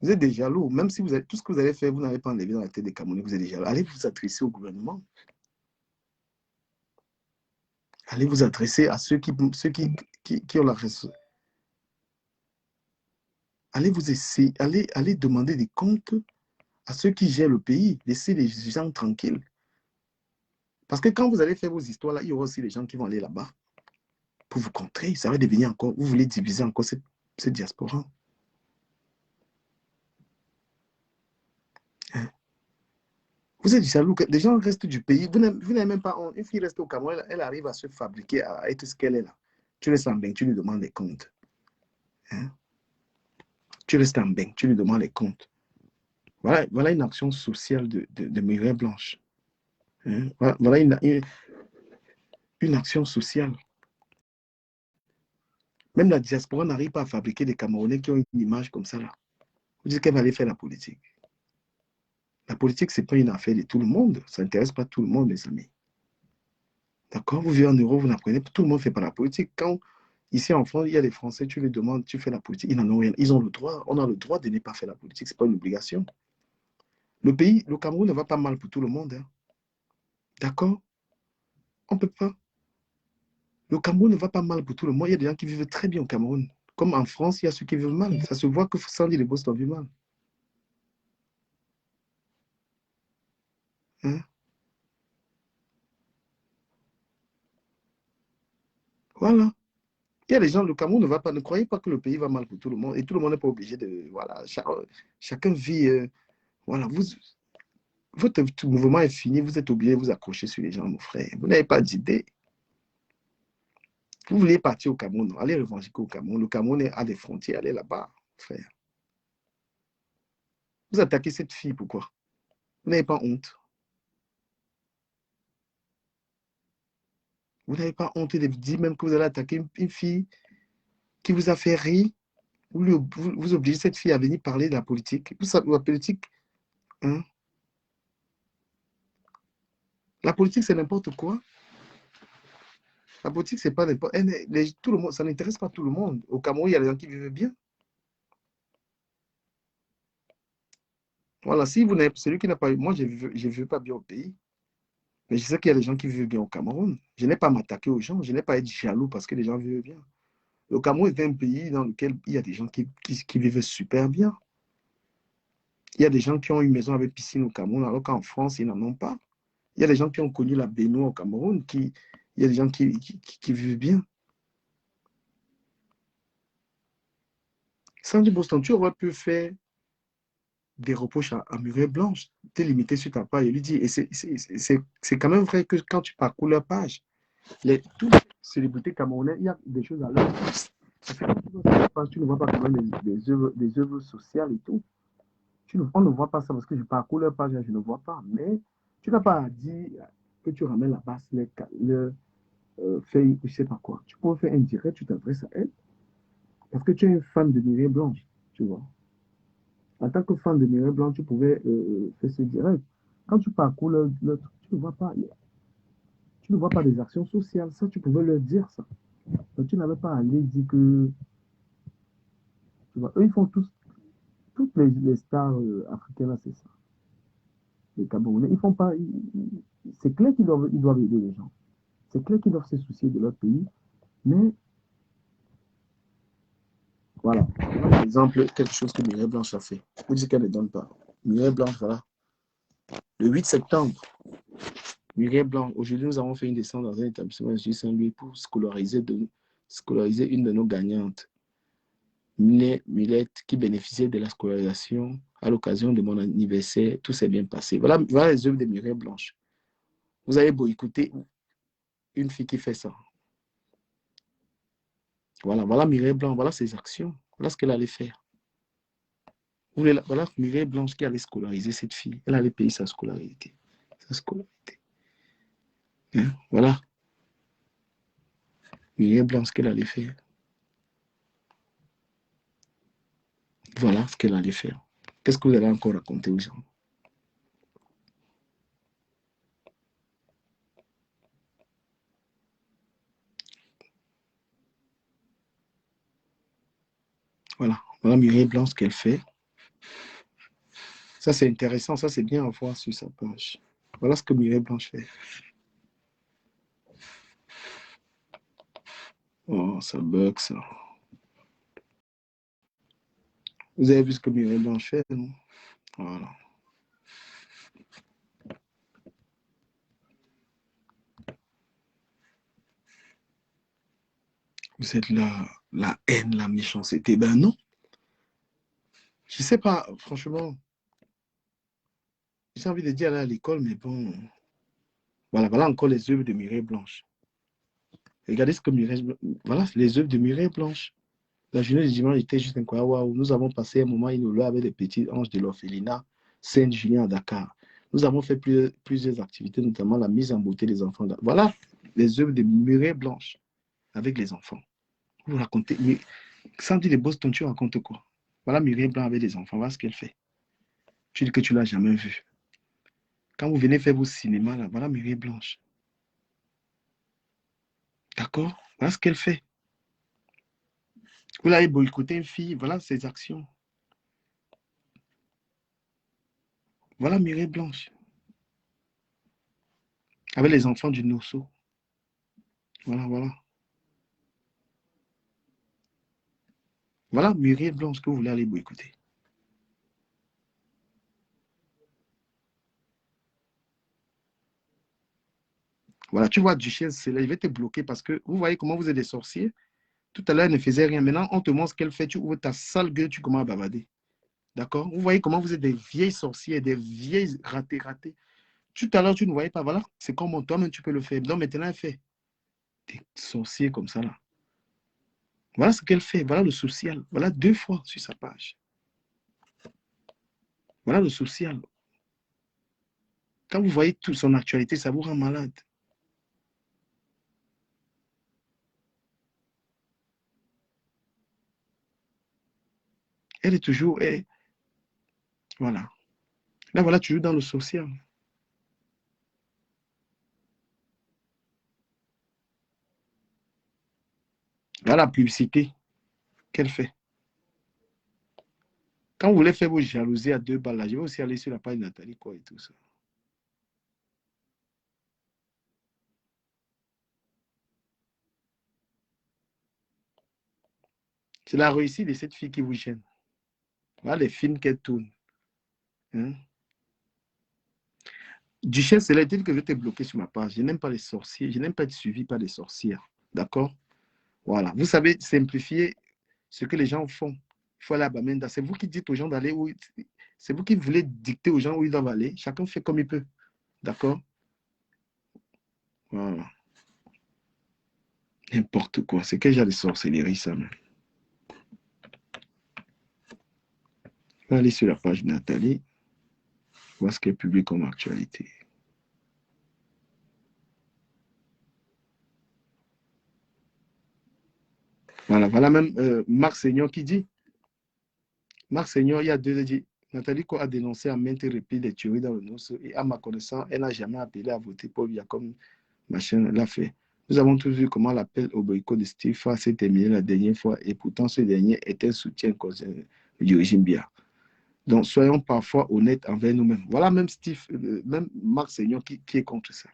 Vous êtes des jaloux, même si vous avez, tout ce que vous allez faire, vous n'avez pas enlevé dans la tête des Camerounais, vous êtes des jaloux. Allez vous adresser au gouvernement. Allez vous adresser à ceux qui ont la ressource. Allez vous essayer, allez demander des comptes à ceux qui gèrent le pays. Laissez les gens tranquilles. Parce que quand vous allez faire vos histoires là, il y aura aussi les gens qui vont aller là-bas pour vous contrer. Ça va devenir encore, vous voulez diviser encore cette diaspora. Hein? Vous êtes jaloux, les gens restent du pays. Vous n'avez même pas honte. Une fille reste au Cameroun, elle arrive à se fabriquer, à être ce qu'elle est là. Tu laisses en bain, tu lui demandes des comptes. Hein? Tu restes en bain, tu lui demandes les comptes. Voilà une action sociale de Mireille Blanche. Hein? Voilà une action sociale. Même la diaspora n'arrive pas à fabriquer des Camerounais qui ont une image comme ça là. Vous dites qu'elle va aller faire la politique. La politique, ce n'est pas une affaire de tout le monde. Ça n'intéresse pas tout le monde, mes amis. D'accord? Vous vivez en Europe, vous n'apprenez pas. Tout le monde ne fait pas la politique. Quand ici en France, il y a des Français, tu les demandes, tu fais la politique, ils n'en ont rien. Ils ont le droit. On a le droit de ne pas faire la politique. Ce n'est pas une obligation. Le pays, le Cameroun ne va pas mal pour tout le monde. Hein. D'accord? On ne peut pas. Le Cameroun ne va pas mal pour tout le monde. Il y a des gens qui vivent très bien au Cameroun. Comme en France, il y a ceux qui vivent mal. Ça se voit que Sandy les Boston vivent mal. Hein? Voilà. Il y a des gens, le Cameroun ne va pas, ne croyez pas que le pays va mal pour tout le monde. Et tout le monde n'est pas obligé de. Voilà. Chacun vit. Voilà. Votre mouvement est fini. Vous êtes obligé de vous accrocher sur les gens, mon frère. Vous n'avez pas d'idée. Vous voulez partir au Cameroun, allez revendiquer au Cameroun. Le Cameroun a des frontières, allez là-bas, frère. Vous attaquez cette fille, pourquoi? Vous n'avez pas honte. Vous n'avez pas honte de dire même que vous allez attaquer une fille qui vous a fait rire. Vous obligez cette fille à venir parler de la politique. Vous savez, la politique, hein? La politique, c'est n'importe quoi. La politique, c'est pas n'importe. Tout le monde, ça n'intéresse pas tout le monde. Au Cameroun, il y a des gens qui vivent bien. Voilà, si vous n'êtes celui qui n'a pas eu. Moi, je ne vis pas bien au pays. Mais je sais qu'il y a des gens qui vivent bien au Cameroun. Je n'ai pas à m'attaquer aux gens. Je n'ai pas à être jaloux parce que les gens vivent bien. Le Cameroun est un pays dans lequel il y a des gens qui vivent super bien. Il y a des gens qui ont une maison avec piscine au Cameroun, alors qu'en France, ils n'en ont pas. Il y a des gens qui ont connu la baignoire au Cameroun, il y a des gens qui vivent bien. Sandy Boston, tu aurais pu faire des reproches à Mireille Blanche, t'es limité sur ta page. Il lui dit, et c'est quand même vrai que quand tu parcours leur page, toutes les célébrités camerounaises, il y a des choses à leur tu ne vois pas quand même des œuvres sociales et tout. On ne voit pas ça parce que je parcours leur page, je ne vois pas. Mais tu n'as pas à dire que tu ramènes la base, fait, je ne sais pas quoi. Tu peux faire un direct, tu t'adresses à elle. Parce que tu es une fan de Mireille Blanche, tu vois. En tant que fan de Mireille Blanche, tu pouvais faire ce direct. Quand tu parcours leur truc, tu ne vois pas des actions sociales. Ça, tu pouvais leur dire ça. Donc, tu n'avais pas à aller dire que. Tu vois, eux, ils font toutes les stars africaines, là, c'est ça. Les Camerounais, ils font pas. C'est clair qu'ils doivent aider les gens. C'est clair qu'ils doivent se soucier de leur pays. Mais, voilà. Par exemple, quelque chose que Mireille Blanche a fait. Vous dites qu'elle ne donne pas. Mireille Blanche, voilà. Le 8 septembre, Mireille Blanche, aujourd'hui, nous avons fait une descente dans un établissement de Saint-Louis pour scolariser une de nos gagnantes. Milette, qui bénéficiait de la scolarisation à l'occasion de mon anniversaire. Tout s'est bien passé. Voilà les œuvres de Mireille Blanche. Vous avez beau écouter une fille qui fait ça. Voilà Mireille Blanche, voilà ses actions. Voilà ce qu'elle allait faire. Voilà Mireille Blanche qui allait scolariser cette fille. Elle allait payer sa scolarité. Hein? Voilà. Mireille Blanche, ce qu'elle allait faire. Voilà ce qu'elle allait faire. Qu'est-ce que vous allez encore raconter aux gens? Voilà Mireille Blanche, ce qu'elle fait. Ça, c'est intéressant. Ça, c'est bien à voir sur sa page. Voilà ce que Mireille Blanche fait. Oh, ça bug, ça. Vous avez vu ce que Mireille Blanche fait, non? Voilà. Vous êtes là, la haine, la méchanceté. Ben non. Je sais pas, franchement. J'ai envie de dire aller à l'école, mais bon. Voilà encore les œuvres de Mireille Blanche. Regardez ce que Mireille... Voilà les œuvres de Mireille Blanche. La journée du dimanche était juste incroyable. Waouh, nous avons passé un moment inoubliable avec les petits anges de l'orphelinat Saint-Julien à Dakar. Nous avons fait plusieurs activités, notamment la mise en beauté des enfants. Voilà les œuvres de Mireille Blanche avec les enfants. Vous racontez, mais sans dire les Boston, tu racontes quoi? Voilà Mireille Blanche avec les enfants, voilà ce qu'elle fait. Tu dis que tu ne l'as jamais vue. Quand vous venez faire vos cinémas, là, voilà Mireille Blanche. D'accord? Voilà ce qu'elle fait. Vous l'avez boycotté une fille, voilà ses actions. Voilà Mireille Blanche. Avec les enfants du Nosso. Voilà, voilà. Voilà Muriel Blanche que vous voulez aller écouter. Voilà, tu vois, Duchesse, c'est là, il va te bloquer parce que vous voyez comment vous êtes des sorciers. Tout à l'heure, elle ne faisait rien. Maintenant, on te montre ce qu'elle fait. Tu ouvres ta sale gueule, tu commences à bavarder. D'accord? Vous voyez comment vous êtes des vieilles sorcières, des vieilles ratées. Tout à l'heure, tu ne voyais pas. Voilà, c'est comme toi-même, tu peux le faire. Donc maintenant, elle fait des sorciers comme ça, là. Voilà ce qu'elle fait. Voilà le social. Voilà 2 fois sur sa page. Voilà le social. Quand vous voyez toute son actualité, ça vous rend malade. Elle est toujours... voilà. Là, voilà, toujours dans le social. Voilà la publicité qu'elle fait. Quand vous voulez faire vos jalousies à 2 balles, là, je vais aussi aller sur la page de Nathalie quoi et tout ça. C'est la réussite de cette fille qui vous gêne. Voilà les films qu'elle tourne. Hein? Duchesse, elle a dit que je t'ai bloqué sur ma page. Je n'aime pas les sorciers. Je n'aime pas être suivi par des sorcières. D'accord? Voilà. Vous savez simplifier ce que les gens font. Il faut aller à Bamenda. C'est vous qui dites aux gens d'aller où... C'est vous qui voulez dicter aux gens où ils doivent aller. Chacun fait comme il peut. D'accord? Voilà. N'importe quoi. C'est quel genre de sorcellerie, ça, même. Je vais aller sur la page de Nathalie. Voir ce qu'elle publie comme actualité. Voilà, voilà même Marc Seignon qui dit. Marc Seignon, il y a 2 ans, dit Nathalie Ko a dénoncé à maintes reprises les tueries dans le Nosso et à ma connaissance, elle n'a jamais appelé à voter pour lui comme machin l'a fait. Nous avons tous vu comment l'appel au boycott de Steve s'est terminé la dernière fois et pourtant ce dernier était un soutien du régime Biya. Donc soyons parfois honnêtes envers nous-mêmes. Voilà même Steve, même Marc Seignon qui est contre ça.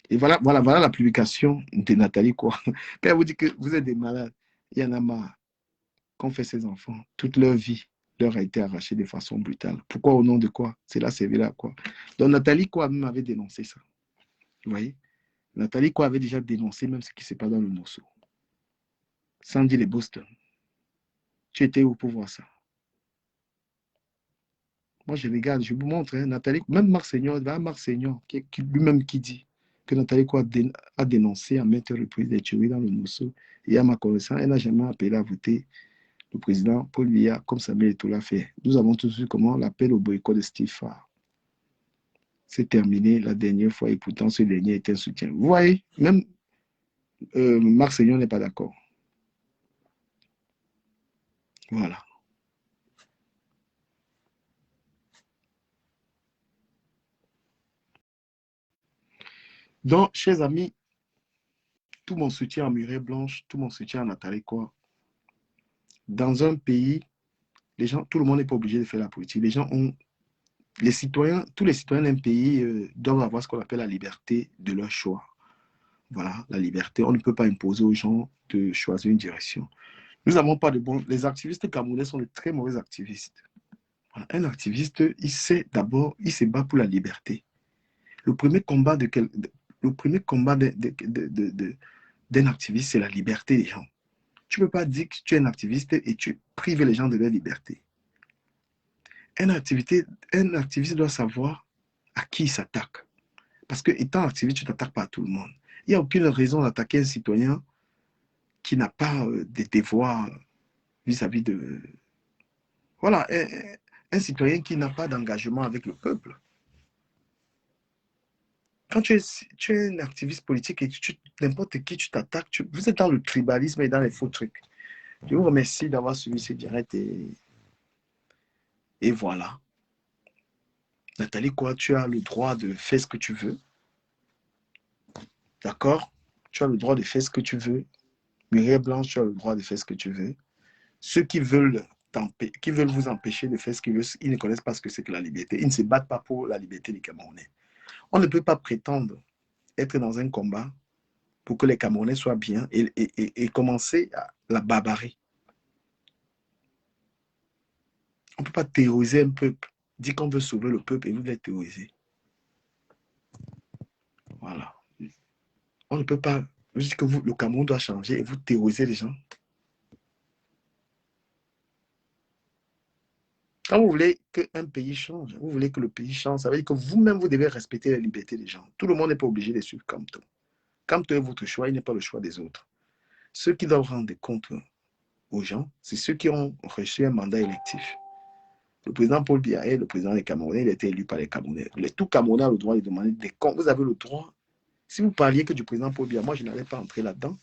Et voilà la publication de Nathalie Ko. Quand elle vous dit que vous êtes des malades, il y en a marre qu'ont fait ces enfants. Toute leur vie leur a été arrachée de façon brutale. Pourquoi? Au nom de quoi? C'est là, c'est là, quoi. Donc Nathalie Ko même avait dénoncé ça. Vous voyez? Nathalie Ko avait déjà dénoncé même ce qui se passe dans le Nosso. Sans dire les Boston. Tu étais où pour voir ça? Moi, je regarde, je vous montre, hein, Nathalie, même Marc Seignon, lui-même qui dit que Nathalie Ko a dénoncé à maintes reprises des tueries dans le Nosso. Et à ma connaissance, elle n'a jamais appelé à voter le président Paul Biya, comme Samuel Eto'o l'a fait. Nous avons tous vu comment l'appel au boycott de Steve Farr s'est terminé la dernière fois et pourtant ce dernier était un soutien. Vous voyez, même Marc Seignon n'est pas d'accord. Voilà. Donc, chers amis, tout mon soutien à Mireille Blanche, tout mon soutien à Nathalie Ko. Dans un pays, les gens, tout le monde n'est pas obligé de faire la politique. Les gens ont, les citoyens, tous les citoyens d'un pays doivent avoir ce qu'on appelle la liberté de leur choix. Voilà, la liberté. On ne peut pas imposer aux gens de choisir une direction. Nous n'avons pas de bons... Les activistes camerounais sont de très mauvais activistes. Voilà. Un activiste, il sait d'abord, il se bat pour la liberté. Le premier combat d'un activiste, c'est la liberté des gens. Tu ne peux pas dire que tu es un activiste et tu prives les gens de leur liberté. Un activiste doit savoir à qui il s'attaque. Parce que étant activiste, tu ne t'attaques pas à tout le monde. Il n'y a aucune raison d'attaquer un citoyen qui n'a pas des devoirs vis-à-vis de... Voilà, un citoyen qui n'a pas d'engagement avec le peuple. Quand tu es un activiste politique et n'importe qui tu t'attaques, vous êtes dans le tribalisme et dans les faux trucs. Je vous remercie d'avoir suivi ce direct et voilà. Nathalie, quoi, tu as le droit de faire ce que tu veux. D'accord? Tu as le droit de faire ce que tu veux. Mireille Blanche, tu as le droit de faire ce que tu veux. Ceux qui veulent vous empêcher de faire ce qu'ils veulent, ils ne connaissent pas ce que c'est que la liberté. Ils ne se battent pas pour la liberté des Camerounais. On ne peut pas prétendre être dans un combat pour que les Camerounais soient bien et commencer à la barbarie. On ne peut pas terroriser un peuple, dire qu'on veut sauver le peuple et vous l'êtes terrorisé. Voilà. On ne peut pas dire que le Cameroun doit changer et vous terrorisez les gens. Quand vous voulez qu'un pays change, vous voulez que le pays change, ça veut dire que vous-même, vous devez respecter la liberté des gens. Tout le monde n'est pas obligé de suivre Kamto. Kamto est votre choix, il n'est pas le choix des autres. Ceux qui doivent rendre des comptes aux gens, c'est ceux qui ont reçu un mandat électif. Le président Paul Biya est le président des Camerounais, il a été élu par les Camerounais. Tout Camerounais a le droit de demander des comptes. Vous avez le droit. Si vous parliez que du président Paul Biya, moi, je n'allais pas entrer là-dedans.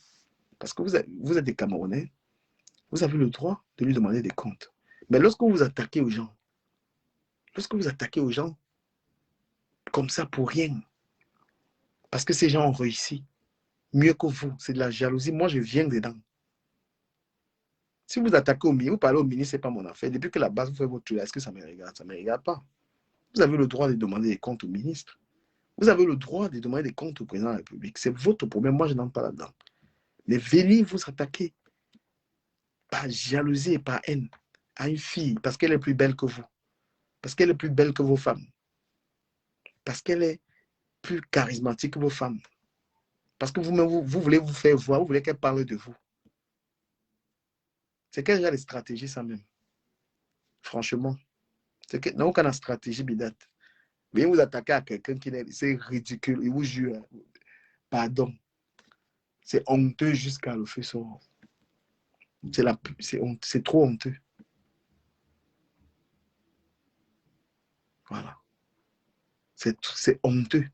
Parce que vous êtes des Camerounais, vous avez le droit de lui demander des comptes. Mais lorsque vous attaquez aux gens, comme ça pour rien, parce que ces gens ont réussi mieux que vous, c'est de la jalousie. Moi, je viens dedans. Si vous attaquez au ministre, vous parlez au ministre, ce n'est pas mon affaire. Depuis que la base vous fait votre truc, est-ce que ça me regarde? Ça ne me regarde pas. Vous avez le droit de demander des comptes au ministre. Vous avez le droit de demander des comptes au président de la République. C'est votre problème. Moi, je n'entre pas là-dedans. Mais venez vous attaquer par jalousie et par haine à une fille parce qu'elle est plus belle que vous, parce qu'elle est plus belle que vos femmes, parce qu'elle est plus charismatique que vos femmes, parce que vous-même, vous voulez vous faire voir, vous voulez qu'elle parle de vous. C'est quel genre de stratégie, ça même? Franchement, n'a aucune stratégie, bidate. Venez vous attaquer à quelqu'un qui est... C'est ridicule. Il vous jure. Pardon. C'est honteux jusqu'à le feu sort. C'est trop honteux. Voilà. C'est honteux.